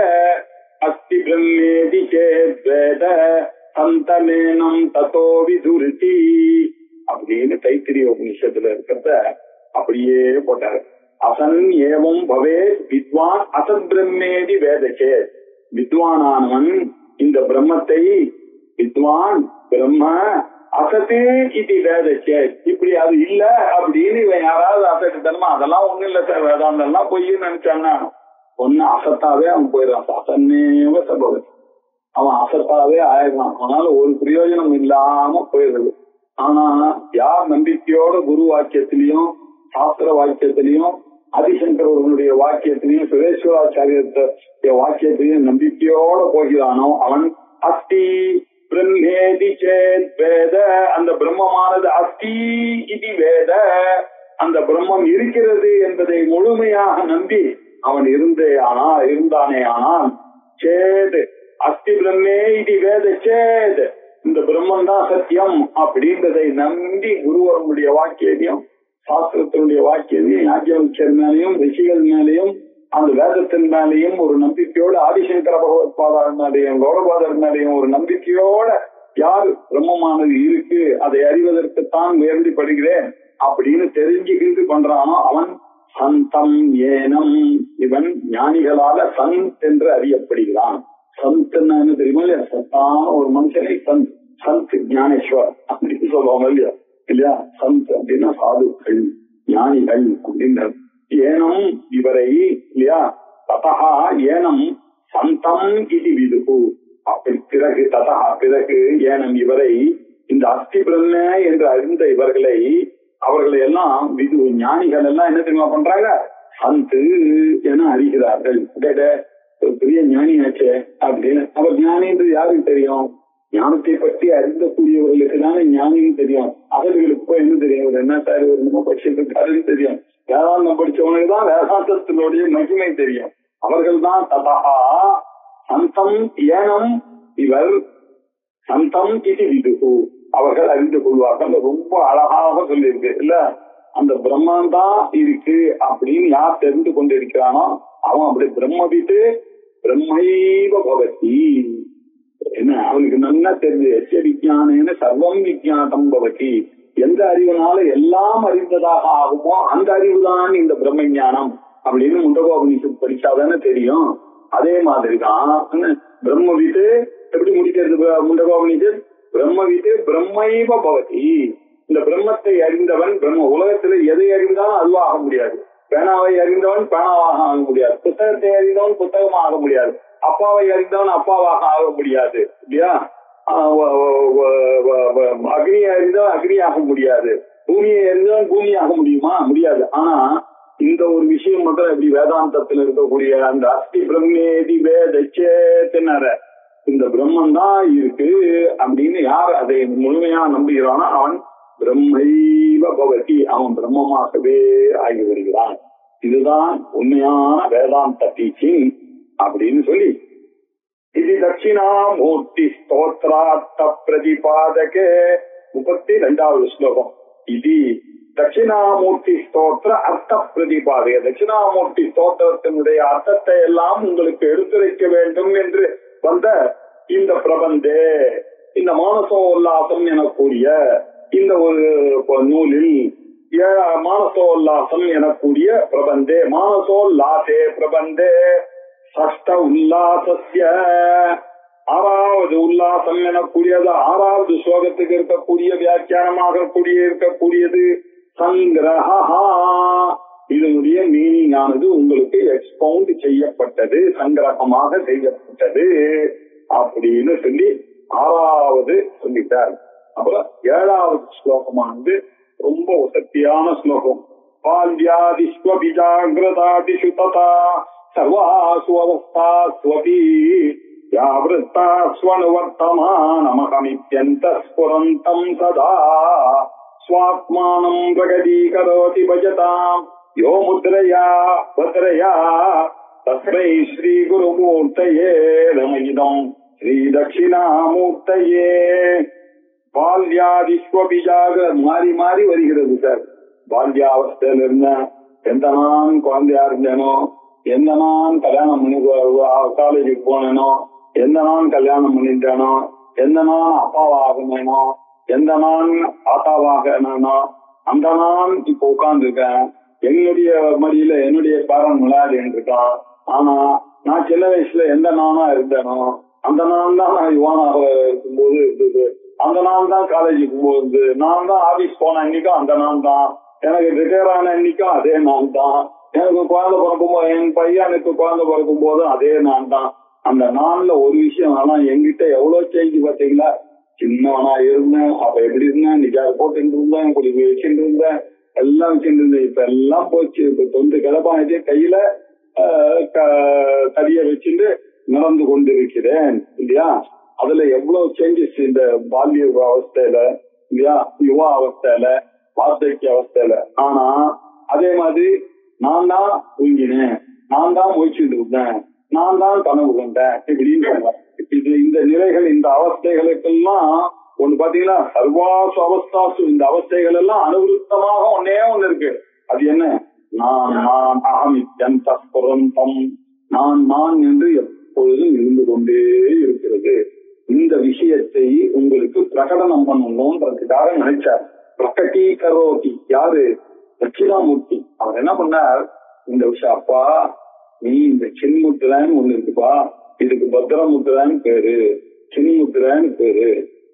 அஸ்தி பிரம்மேதி சேத்வேத சந்தமேனம் ததோ விதுருதி அப்படின்னு தைத்திரிய உபநிஷத்துல இருக்கிறத அப்படியே போட்டாரு. அசன் ஏவம் பவே வித்வான் அசத் பிரம்மேதி வேதச்சே, வித்வானானவன் இந்த பிரம்மத்தை, வித்வான் பிரம்ம அசத்து இது வேதச்சே, இப்படி அது இல்ல அப்படின்னு இவன் யாராவது அசட்டுத்தனமா அதெல்லாம் ஒண்ணும் இல்ல சார் வேதாந்தெல்லாம் பொய்ன்னு நினைச்சான்னா ஒன்னு அசத்தாவே அவன் போயிடறான். அசன்னேவ சபவதி, அவன் அசத்தாவே ஆயிடுறான். அதனால ஒரு பிரயோஜனம் இல்லாம போயிடுறது. ஆனா யார் நம்பிக்கையோட குரு வாக்கியத்திலையும் சாஸ்திர வாக்கியத்திலையும் ஆதிசங்கரவர்களுடைய வாக்கியத்திலையும் சுரேஸ்வராச்சாரியத்துடைய வாக்கியத்திலையும் நம்பிக்கையோட போகிறானோ அவன் அஸ்தி பிரம்மேதி சேத் வேத, அந்த பிரம்மமானது அஸ்தி இது வேத, அந்த பிரம்மம் இருக்கிறது என்பதை முழுமையாக நம்பி அவன் இருந்தானே ஆனால் சேத் அஸ்தி பிரம்மே இது வேத சேத், இந்த பிரம்மன் தான் சத்தியம் அப்படின்றதை நம்பி குருவர்களுடைய வாக்கியத்தையும் சாஸ்திரத்தினுடைய வாக்கியத்தையும் யாஜ்ஞவல்யர் மேலையும் ரிஷிகள் மேலையும் அந்த வேதத்தின் மேலையும் ஒரு நம்பிக்கையோட ஆதிசங்கர பகவத் பாதர் மேலையும் கௌரபாதர் மேலையும் ஒரு நம்பிக்கையோட யார் பிரம்மமானது இருக்கு அதை அறிவதற்குத்தான் முயற்சிப்படுகிறேன் அப்படின்னு தெரிஞ்சுக்கிட்டு பண்றானோ அவன் சந்தம் ஏனம், இவன் ஞானிகளால சந்த் என்று அறியப்படுகிறான். சந்த்னா என்ன தெரியுமா இல்லையா, சத்தான ஒரு மனுஷனை சந்த், சந்த் ஞானேஸ்வர் அப்படின்னு சொல்லுவாங்க இல்லையா, இல்லையா சந்த் அப்படின்னா சாதுக்கள் ஞானிகள் அப்படின்ற ஏனம் இவரை இல்லையா, ததா ஏனம் சந்தம் இது விதுகு, அப்படி பிறகு ததா பிறகு ஏனம் இவரை இந்த அஸ்தி பிரம்ம என்று அறிந்த இவர்களை அவர்களை எல்லாம் விது ஞானிகள் எல்லாம் என்ன தெரியுமா பண்றாங்க, சந்து என அறிகிறார்கள். ஒரு பெரிய ஞானியாச்சே அப்படின்னு. அவர் ஞானின்றது யாருக்கு தெரியும், ஞானத்தை பற்றி அறிந்தக்கூடியவர்களுக்கு தானே ஞானின்னு தெரியும். அவர்களுக்கு போய் என்ன தெரியும், ஒரு என்ன சார் ஒரு நம்ம படிச்சுட்டு இருக்காருன்னு தெரியும். வேதாந்தம் படிச்சவனுக்கு தான் வேதாந்தத்தினுடைய மகிமை தெரியும். அவர்கள் தான் ததா சந்தம் ஏனம் இவர் சந்தம் இது விதுகு, அவர்கள் அறிந்து கொள்வார்கள். ரொம்ப அழகாக சொல்லியிருக்கு இல்ல, அந்த பிரம்மன் தான் இருக்கு அப்படின்னு யார் தெரிந்து கொண்டு இருக்கிறானோ அவன் அப்படி பிரம்மவித்து பிரம்மைவ பவதி, என்ன அவனுக்கு நல்லா தெரிஞ்சு எச்ச விஞ்ஞான சர்வம் விஜானம் பவதி, எந்த அறிவுனால எல்லாம் அறிந்ததாக ஆகுமோ அந்த அறிவுதான் இந்த பிரம்ம ஞானம் அப்படின்னு முண்டகோபனிஷத் படிச்சாதானே தெரியும். அதே மாதிரிதான் பிரம்மவித்து எப்படி முடிக்கிறது முண்டகோபனிஷத்? பிரம்மவித்து பிரம்மைவ பவதி. இந்த பிரம்மத்தை அறிந்தவன் பிரம்ம. உலகத்துல எதை அறிந்தாலும் அதுவா ஆக முடியாது. பேனாவை அறிந்தவன் பேனாவாக ஆக முடியாது. புத்தகத்தை அறிந்தவன் புத்தகமாக ஆக முடியாது. அப்பாவை அறிந்தவன் அப்பாவாக ஆக முடியாது இல்லையா? அக்னியை அறிந்தவன் அக்னியாக முடியாது. பூமியை அறிந்தவன் பூமியாக முடியுமா? முடியாது. ஆனா இந்த ஒரு விஷயம் மட்டும் எப்படி வேதாந்தத்தில் இருக்கக்கூடிய அந்த அஸ்தி பிரம்மேதி வேதச்சேத்தினர, இந்த பிரம்மன் தான் இருக்கு அப்படின்னு யார் அதை முழுமையா நம்புகிறானோ அவன் பிரம்மைவ பவதி, அவன் பிரம்மமாகவே ஆகி வருகிறான். இதுதான் உண்மையான வேதாந்த டீச்சிங் அப்படின்னு சொல்லி இது தட்சிணாமூர்த்தி ஸ்தோத்ரார்த்த பிரதிபாதகே 32வது ஸ்லோகம். இது தட்சிணாமூர்த்தி ஸ்தோத்திர அர்த்த பிரதிபாதக. தட்சிணாமூர்த்தி ஸ்தோத்திரத்தினுடைய அர்த்தத்தை எல்லாம் உங்களுக்கு எடுத்துரைக்க வேண்டும் என்று வந்த இந்த பிரபந்தே, இந்த மானசோல்லாசம் எனக்கூடிய இந்த ஒரு நூலில் மானசோல்லாசம் எனக்கூடிய பிரபந்தே, மானசோல்லாசே பிரபந்தே சஷ்ட உல்லாசஸ்ய 6வது உல்லாசம் எனக்கூடியது 6வது ஸ்லோகத்துக்கு இருக்கக்கூடிய வியாக்கியானமாக இருக்கக்கூடியது சங்கிரஹா. இதனுடைய மீனிங் ஆனது உங்களுக்கு எக்ஸ்பவுண்ட் செய்யப்பட்டது, சங்கிரகமாக செய்யப்பட்டது அப்படின்னு சொல்லி 6வது சொல்லிட்டார். அப்புறம் 7வது ஸ்லோகமானது ரொம்ப வசத்தியான ஸ்லோகம். பால்யாதிஸ்வபிஜாகிரதாதிஷு ததா சர்வாசு அவஸ்தாஸ்வபி யாவృத்தாஸ்வனுவர்த்தமானமகமித்யந்த ஸ்புரந்தம் சதா ஸ்வாத்மானம் பிரகதீகரோதி பஜதாம் யோ முத்ரயா பத்ரயா தஸ்மை ஸ்ரீ குருமூர்த்தயே நமயிதம் ஸ்ரீ தட்சிணாமூர்த்தயே. பால்யாதிஸ்வபிஜாக மாறி மாறி வருகிறது சார். பால்யாவஸ்தையில இருந்த எந்த நான் குழந்தையா இருந்தேனோ, எந்த நான் கல்யாணம் பண்ணி காலேஜுக்கு போனேனோ, எந்த நான் கல்யாணம் பண்ணிட்டேனோ, எந்த நான் அப்பாவாகனேனோ, எந்த நான் ஆத்தாவாகனோ, அந்த நான் இப்ப உட்கார்ந்து இருக்கேன். என்னுடைய மடியில என்னுடைய பேரன் விளையாடிட்டு இருக்கான். ஆனா நான் சின்ன வயசுல எந்த நானா இருந்தேனோ அந்த நான் தான் நான் யுவானாக இருக்கும்போது இருந்தது. அந்த நான் தான் காலேஜுக்கு போகுது. நான் தான் ஆபீஸ் போன அன்னைக்கும் அந்த நான் தான். எனக்கு ரிட்டையர் ஆன அன்னைக்கும் அதே நான் தான். எனக்கு குழந்தை பிறக்கும் போது, என் பையனுக்கு குழந்தை பிறக்கும் போதும் அதே நான் தான். அந்த நான்ல ஒரு விஷயம், ஆனா என்கிட்ட எவ்வளவு சேஞ்ச் பாத்தீங்களா? சின்னவனா இருந்தேன், அப்ப எப்படி இருந்தேன், நிஜார் போட்டு இருந்தேன், குடிக்கு வச்சுட்டு இருந்தேன், எல்லாம் வச்சுட்டு இருந்தேன். இப்ப எல்லாம் போச்சு. இப்ப தொண்டு கிளப்பானதே கையில தடிய வச்சுட்டு நடந்து கொண்டிருக்கிறேன் இல்லையா? அதுல எவ்வளவு சேஞ்சஸ் இந்த பால்ய அவஸ்தையில இல்லையா, யுவா அவஸ்தையில, வார்த்தைக்கு அவஸ்தையில. ஆனா அதே மாதிரி நான் தான் தூங்கினேன், நான் தான் முயற்சிட்டு இருந்தேன், நான் தான் கனவு கண்டேன் இப்படின்னு சொல்லுவேன். இது இந்த நிலைகள், இந்த அவஸ்தைகளுக்கெல்லாம் ஒண்ணு பாத்தீங்கன்னா சர்வாசு அவஸ்தாசு, இந்த அவஸ்தைகள் எல்லாம் அனுவிருத்தமாக ஒன்னே ஒண்ணு இருக்கு. அது என்ன? நான் நான் அகமித்யந்த ஸ்புரந்தம், நான் நான் என்று எப்பொழுதும் இருந்து கொண்டே இருக்கிறது. இந்த விஷயத்தை உங்களுக்கு பிரகடனம் பண்ணணும்ன்றதுக்காக நினைச்சார். பிரகடீகரோதி யாரு? தட்சிணாமூர்த்தி. அவர் என்ன பண்ணார்? இந்த விஷயம், அப்பா நீ இந்த சின்முத்திரான்னு ஒண்ணு இருக்குப்பா, இதுக்கு பத்ரமுத்திரான்னு பேரு, சின்முத்திரான்னு பேரு.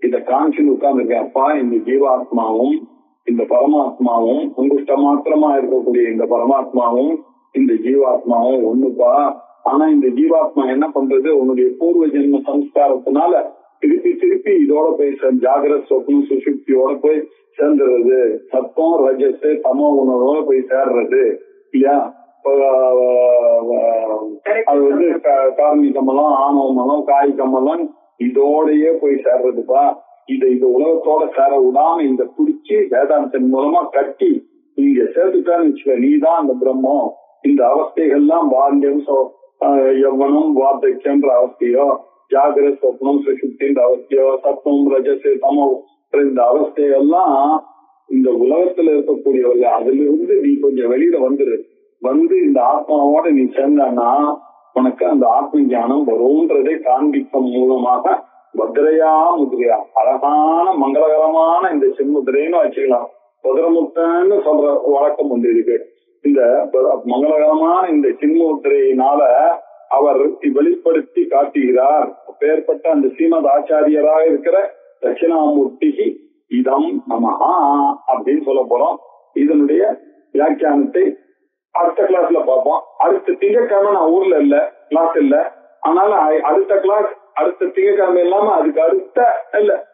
இத காஞ்சின்னு உட்கார்ந்து இருக்கேன். அப்பா இந்த ஜீவாத்மாவும் இந்த பரமாத்மாவும் உங்கள்கிட்ட மாத்திரமா இருக்கக்கூடிய இந்த பரமாத்மாவும் இந்த ஜீவாத்மாவும் ஒண்ணுப்பா. ஆனா இந்த ஜீவாத்மா என்ன பண்றது? உன்னுடைய பூர்வ ஜென்ம சம்ஸ்காரத்தினால திருப்பி திருப்பி இதோட போய் ஜாகிரத சொப்னம் சுசுப்தியோட போய் சேர்ந்துடுறது. சத்தம் ரஜஸ் தமோ உணர்வோட போய் சேர்றது இல்லையா? அது வந்து கார்மிக மலம், ஆணவ மலம், காய்க மலம் இதோடயே போய் சேர்றதுப்பா. இதை இந்த உலகத்தோட சேர விடாம இந்த பிடிச்சி வேதாந்தத்தின் மூலமா கட்டி இங்க சேர்த்துட்டான்னு வச்சுக்க, நீதான் அந்த பிரம்மம். இந்த அவஸ்தைகள்லாம் பால்யம், யவனம், வார்த்தக்கியன்ற அவஸ்தையோ, ஜாகிர சொப்னம் சுசுப்தின்ற அவஸ்தையோ, சத்தம் ரஜஸ் தமோ இந்த அவஸ்தையெல்லாம் இந்த உலகத்துல இருக்கக்கூடியவர்கள். அதுல இருந்து நீ கொஞ்சம் வெளியில வந்து இந்த ஆத்மாவோட நீ சேர்ந்தானா உனக்கு அந்த ஆத்ம ஞானம் வரும்ன்றதை காண்பிக்கும் மூலமாக பத்ரையா முதிரையா, அழகான மங்களகரமான இந்த செம்முதிரைன்னு வச்சுக்கலாம். பத்ரமுத்தன்னு சொல்ற வழக்கம் வந்து இருக்கு. இந்த மங்களகரமான இந்த சின்முத்திரையினால அவர் வெளிப்படுத்தி காட்டுகிறார். அப்பேற்பட்ட அந்த ஸ்ரீமத் ஆச்சாரியராக இருக்கிற தட்சிணாமூர்த்திக்கு இதம் நமஹா அப்படின்னு சொல்ல போறோம். இதனுடைய வியாக்கியானத்தை அடுத்த கிளாஸ்ல பார்ப்போம். அடுத்த திங்கட்கிழமை நான் ஊர்ல இல்ல, கிளாஸ் இல்ல. அதனால அடுத்த கிளாஸ் அடுத்த திங்கட்கிழமை இல்லாம அதுக்கு அடுத்த இல்ல